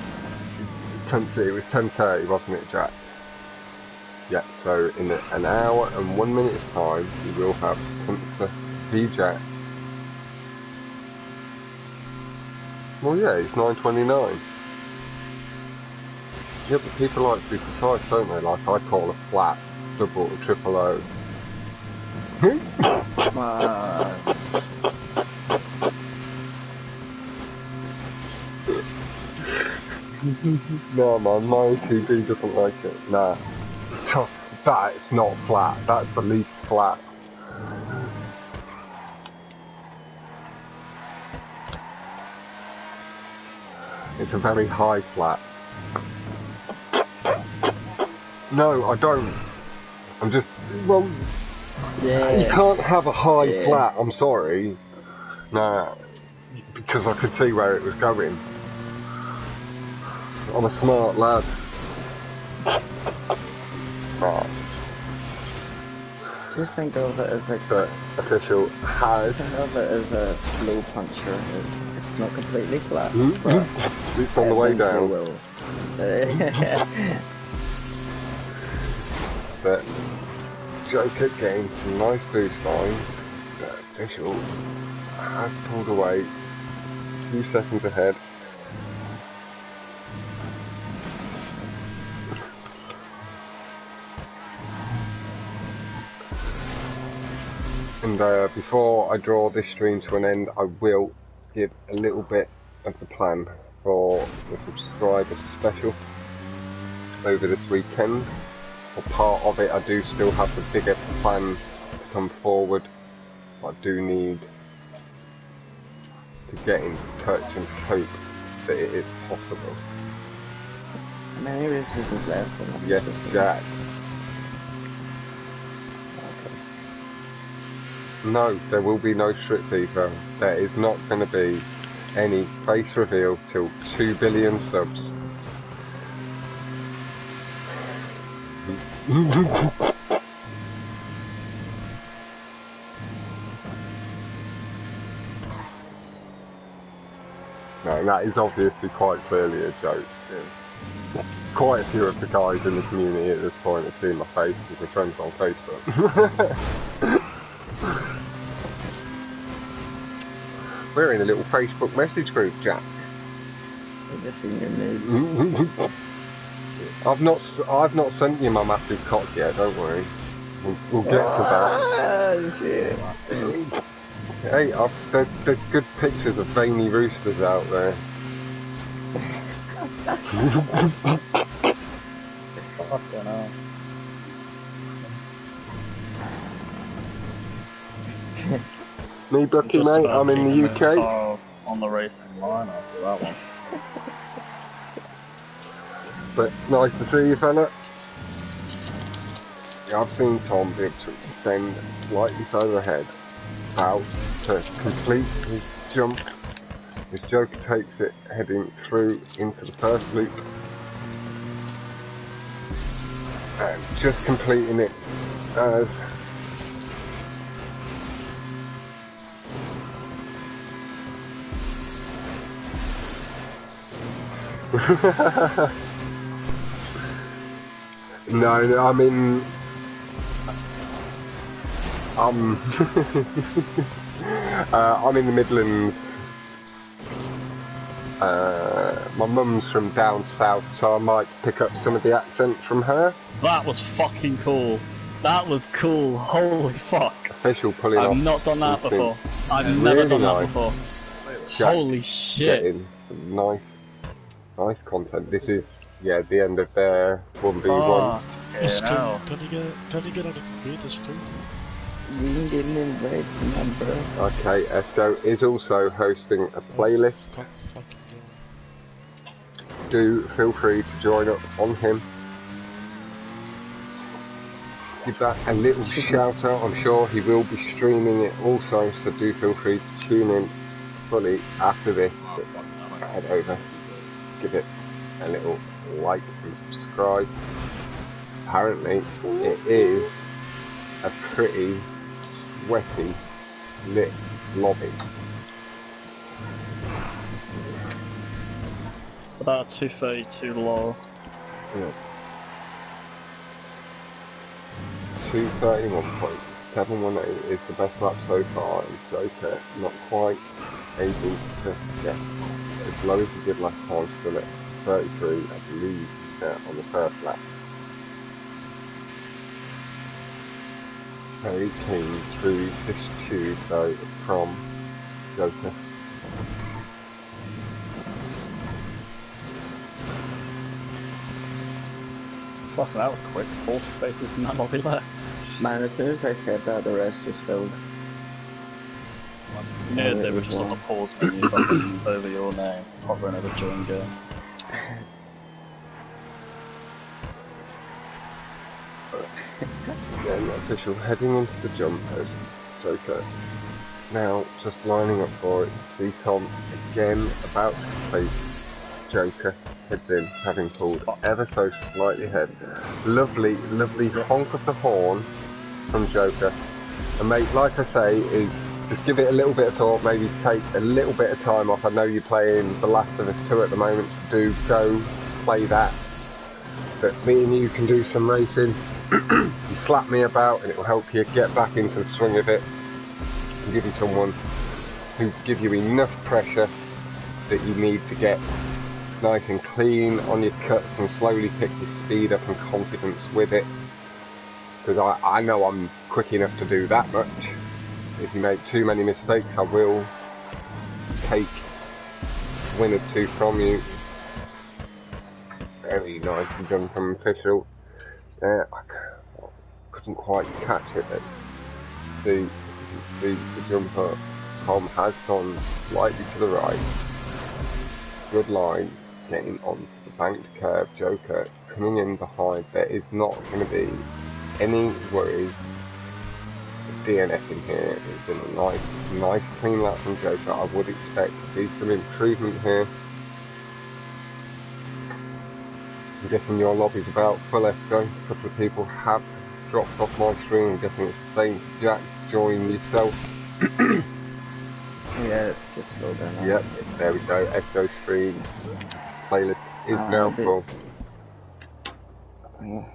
Speaker 1: it was 10:30 wasn't it, Jack? Yeah, so in an hour and 1 minute's time we will have Punster v Jack. Well yeah, it's 9:29. Yeah, but people like to be precise, don't they? Like I call a flat, double, triple O. No man, my OCD doesn't like it. Nah. That's not flat, that's the least flat. It's a very high flat. No, I don't. I'm just, well,
Speaker 5: Yeah.
Speaker 1: you can't have a high flat, I'm sorry. Nah, because I could see where it was going. I'm a smart lad. Nah.
Speaker 5: Just think of it as, like...
Speaker 1: But official has...
Speaker 5: Think of it as a slow puncher. It's not completely flat, but...
Speaker 1: It's on the way down.
Speaker 5: Will.
Speaker 1: But Joker gained some nice boost line. The official has pulled away 2 seconds ahead. And before I draw this stream to an end, I will give a little bit of the plan for the subscriber special over this weekend. For part of it, I do still have the bigger plan to come forward. I do need to get in touch and hope that it is possible.
Speaker 5: How many races is left?
Speaker 1: Yes, Jack. No, there will be no strip detail. There is not going to be any face reveal till 2 billion subs. No, that is obviously quite clearly a joke. Yeah. Quite a few of the guys in the community at this point have seen my face because we're friends on Facebook. We're in a little Facebook message group, Jack.
Speaker 5: I've just seen your nudes.
Speaker 1: I've not sent you my massive cock yet. Don't worry. We'll get to that.
Speaker 5: Shit.
Speaker 1: Hey, there's good pictures of veiny roosters out there.
Speaker 2: Fucking hell.
Speaker 1: Me, Bucky, mate. I'm in the UK.
Speaker 2: On the racing line after that one.
Speaker 1: But nice to see you, fella. Yeah, I've seen Tom be able to extend slightly further ahead, about to complete his jump. His Joker takes it heading through into the first loop. And just completing it as No, I mean, I'm in the Midlands. My mum's from down south, so I might pick up some of the accent from her.
Speaker 2: That was fucking cool. That was cool. Holy fuck.
Speaker 1: Official pulling off.
Speaker 2: I've not done that before. I've never done that before. Holy shit.
Speaker 1: Getting some nice content. This is, yeah, the end of their 1v1.
Speaker 4: Esco, can you get on the grid, Esco?
Speaker 5: You can get an invite from that, bro.
Speaker 1: Okay, Esco is also hosting a playlist.
Speaker 4: Can't fucking go.
Speaker 1: Do feel free to join up on him. Give that a little shout out. I'm sure he will be streaming it also, so do feel free to tune in fully after this. Head over, give it a little like and subscribe. Apparently it is a pretty sweaty lit lobby.
Speaker 2: It's about 232 low.
Speaker 1: Yeah. 231.718 is the best lap so far, and Joker not quite able to get as low as he did last time, still at 33, I believe, on the first lap. Very keen through this tube though from Joker.
Speaker 2: Fuck, that was quick. 4 spaces in that lobby left.
Speaker 5: Man, as soon as I said that, the rest just filled.
Speaker 2: Yeah, they were just on the pause menu, hovering over your name, hovering over join game.
Speaker 1: Again, official heading into the jump as Joker now just lining up for it. See Tom again about to complete. Joker heads in, having pulled ever so slightly ahead. Lovely, lovely honk of the horn from Joker. And mate, like I say, is just give it a little bit of thought, maybe take a little bit of time off. I know you're playing The Last of Us 2 at the moment, so do go play that. But me and you can do some racing. You slap me about and it will help you get back into the swing of it. And give you someone who give you enough pressure that you need to get nice and clean on your cuts and slowly pick your speed up and confidence with it. Because I know I'm quick enough to do that much. If you make too many mistakes, I will take a win or two from you. Very nicely done from official. I couldn't quite catch it. The jumper, Tom has gone slightly to the right. Good line, getting onto the banked curve. Joker coming in behind. There is not going to be any worry DNF in here. It's been a nice clean lap from Joker. I would expect to see some improvement here. I'm guessing your lobby's about full Esco. A couple of people have dropped off my stream. I'm guessing it's the same. Jack, join yourself.
Speaker 5: Yeah, it's just filled in.
Speaker 1: Yep, there we go. Esco stream playlist is now full.
Speaker 5: Yeah.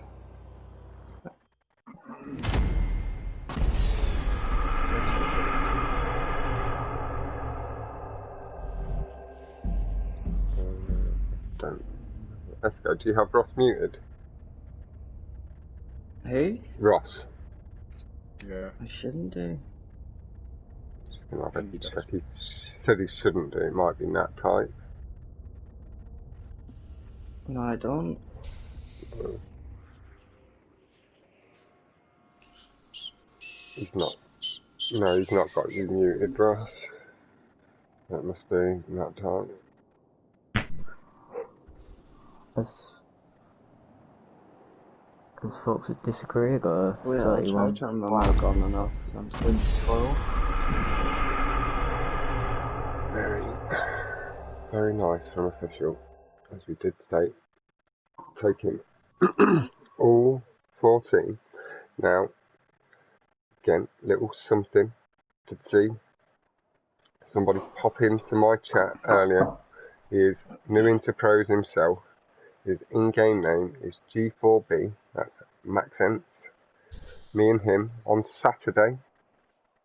Speaker 1: Let's go. Do you have Ross muted?
Speaker 5: Who?
Speaker 1: Ross.
Speaker 6: Yeah.
Speaker 5: I shouldn't do.
Speaker 1: Just gonna have a check. He said he shouldn't do. It might be Nat type.
Speaker 5: No, I don't.
Speaker 1: He's not. No, he's not got you muted, Ross. That must be Nat type.
Speaker 3: As folks would disagree, I got a
Speaker 5: Well,
Speaker 3: 31.
Speaker 5: I'll turn my mic on and off because I'm still
Speaker 3: 12.
Speaker 1: Very nice from official, as we did state. Taking all 14. Now, again, little something to see. Somebody pop into my chat earlier. He is new into pros himself. His in-game name is G4B, that's Maxence. Me and him on Saturday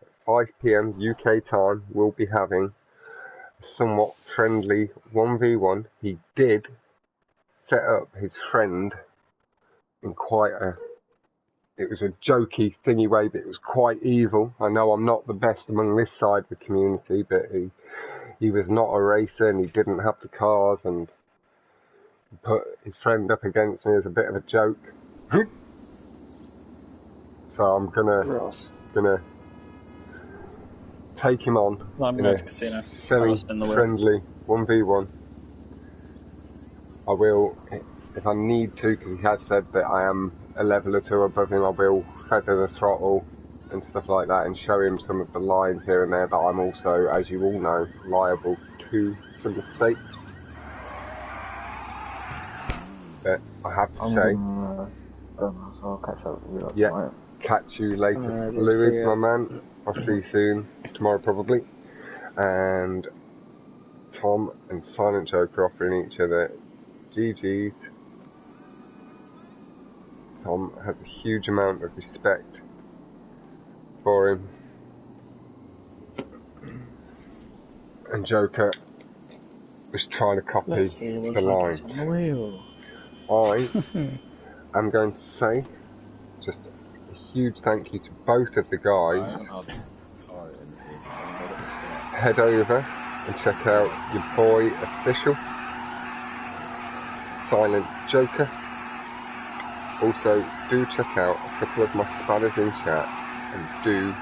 Speaker 1: at 5 PM UK time will be having a somewhat friendly 1v1. He did set up his friend in quite it was a jokey thingy way, but it was quite evil. I know I'm not the best among this side of the community, but he was not a racer and he didn't have the cars and put his friend up against me as a bit of a joke. So I'm gonna take him on in a semi-friendly 1v1. I will, if I need to, because he has said that I am a level or two above him, I will feather the throttle and stuff like that and show him some of the lines here and there that I'm also, as you all know, liable to some mistakes. But I have to say,
Speaker 3: so I'll catch up with you
Speaker 1: yeah,
Speaker 3: tonight.
Speaker 1: Catch you later, Louis, my man. I'll see you soon, tomorrow probably. And Tom and Silent Joker offering each other GG's. Tom has a huge amount of respect for him. And Joker was trying to copy the lines. I am going to say just a huge thank you to both of the guys. Head over and check out your boy official, Silent Joker. Also, do check out a couple of my spammers in chat and do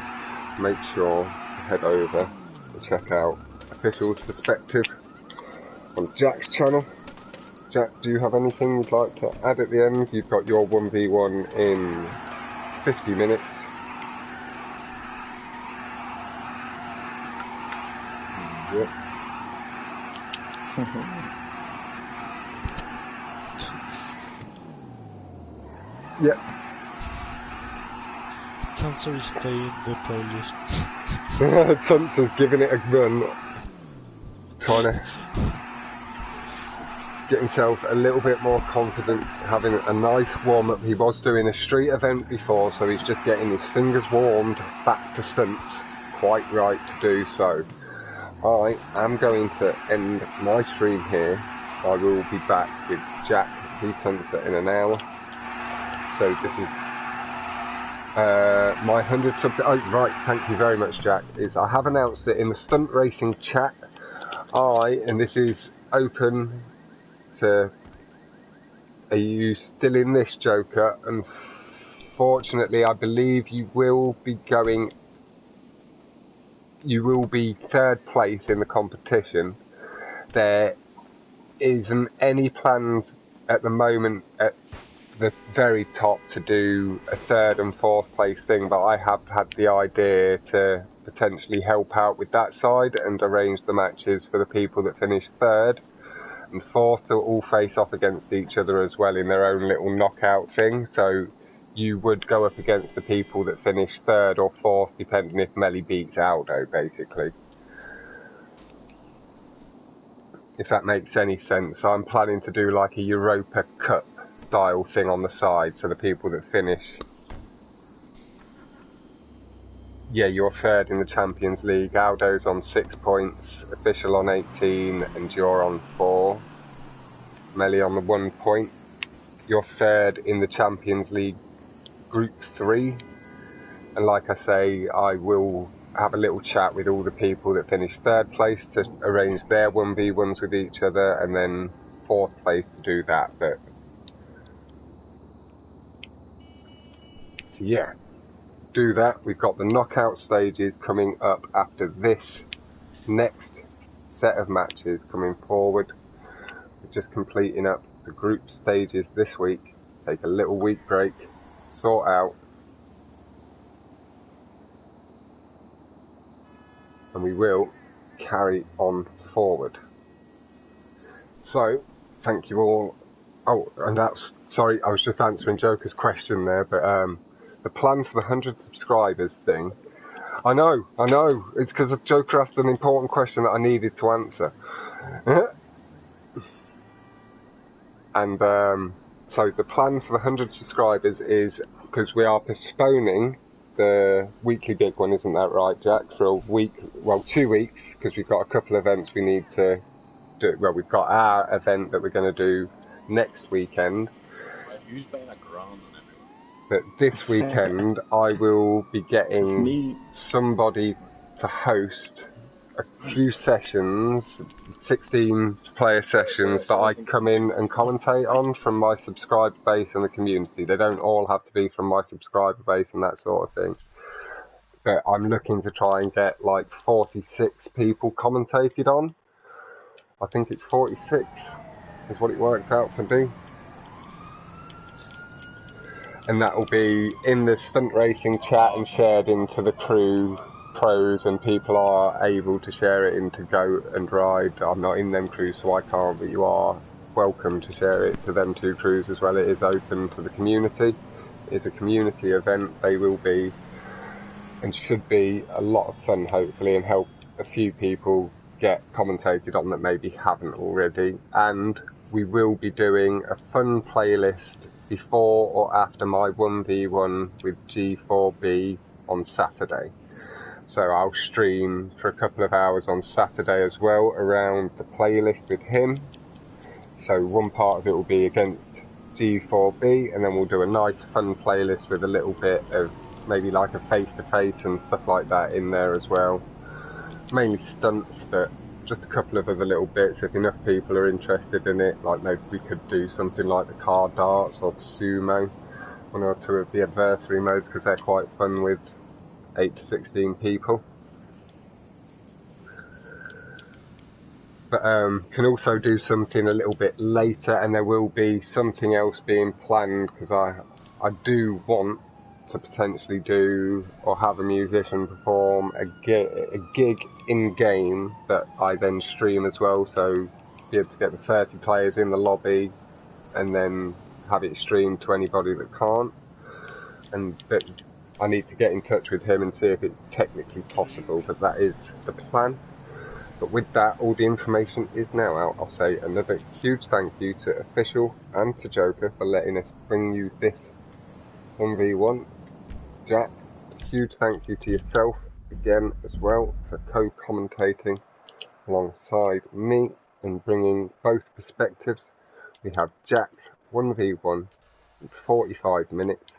Speaker 1: make sure to head over and check out Official's perspective on Jack's channel. Jack, do you have anything you'd like to add at the end? You've got your 1v1 in 50 minutes. Yep. Yep.
Speaker 4: Tanser is playing the playlist.
Speaker 1: Tanser's giving it a run, trying to get himself a little bit more confident, having a nice warm-up. He was doing a street event before, so he's just getting his fingers warmed back to stunts. Quite right to do so. I am going to end my stream here. I will be back with Jack Tanser in an hour. So this is my 100 subs. Oh, right, thank you very much, Jack. I have announced it in the Stunt Racing chat. And this is open to. Are you still in this, Joker? Unfortunately, I believe you will be going. You will be third place in the competition. There isn't any plans at the moment the very top to do a 3rd and 4th place thing, but I have had the idea to potentially help out with that side and arrange the matches for the people that finish 3rd and 4th to all face off against each other as well in their own little knockout thing. So you would go up against the people that finish 3rd or 4th, depending if Melly beats Aldo, basically. If that makes any sense. So I'm planning to do like a Europa Cup style thing on the side, so the people that finish, yeah, you're 3rd in the Champions League, Aldo's on 6 points, Official on 18, and you're on 4, Melly on the 1 point. You're 3rd in the Champions League Group 3, and like I say, I will have a little chat with all the people that finish 3rd place to arrange their 1v1s with each other, and then 4th place to do that. But so yeah, do that. We've got the knockout stages coming up after this next set of matches coming forward. We're just completing up the group stages this week. Take a little week break, sort out, and we will carry on forward. So, thank you all. Oh, and that's, sorry, I was just answering Joker's question there, but the plan for the 100 subscribers thing, I know, it's because Joker asked an important question that I needed to answer. And so the plan for the 100 subscribers is, because we are postponing the weekly big one, isn't that right, Jack? For a week, well, 2 weeks, because we've got a couple of events we need to do. Well, we've got our event that we're going to do next weekend. But this weekend, I will be getting somebody to host a few sessions, 16 player sessions that I come in and commentate on from my subscriber base and the community. They don't all have to be from my subscriber base and that sort of thing. But I'm looking to try and get like 46 people commentated on. I think it's 46 is what it works out to be. And that will be in the Stunt Racing chat and shared into the crew pros, and people are able to share it into Go and Ride. I'm not in them crews, so I can't, but you are welcome to share it to them 2 crews as well. It is open to the community. It's a community event. They will be and should be a lot of fun, hopefully, and help a few people get commentated on that maybe haven't already. And we will be doing a fun playlist before or after my 1v1 with G4B on Saturday. So I'll stream for a couple of hours on Saturday as well around the playlist with him. So one part of it will be against G4B, and then we'll do a nice fun playlist with a little bit of maybe like a face-to-face and stuff like that in there as well. Mainly stunts, but just a couple of other little bits. If enough people are interested in it, like maybe we could do something like the car darts or the sumo, 1 or 2 of the adversary modes, because they're quite fun with 8 to 16 people. But can also do something a little bit later, and there will be something else being planned, because I do want to potentially do or have a musician perform a gig in game that I then stream as well, so be able to get the 30 players in the lobby and then have it streamed to anybody that can't. And but I need to get in touch with him and see if it's technically possible, but that is the plan. But with that, all the information is now out. I'll say another huge thank you to Official and to Joker for letting us bring you this 1v1. Jack, huge thank you to yourself again as well for co-commentating alongside me and bringing both perspectives. We have Jack's 1v1 in 45 minutes,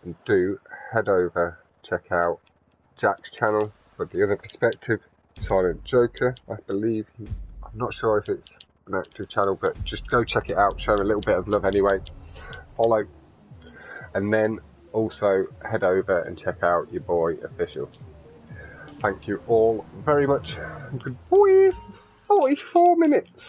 Speaker 1: and do head over, check out Jack's channel for the other perspective. Silent Joker, I believe. I'm not sure if it's an active channel, but just go check it out, show a little bit of love anyway. Follow, and then also head over and check out your boy Official. Thank you all very much. Good boy, 44 minutes.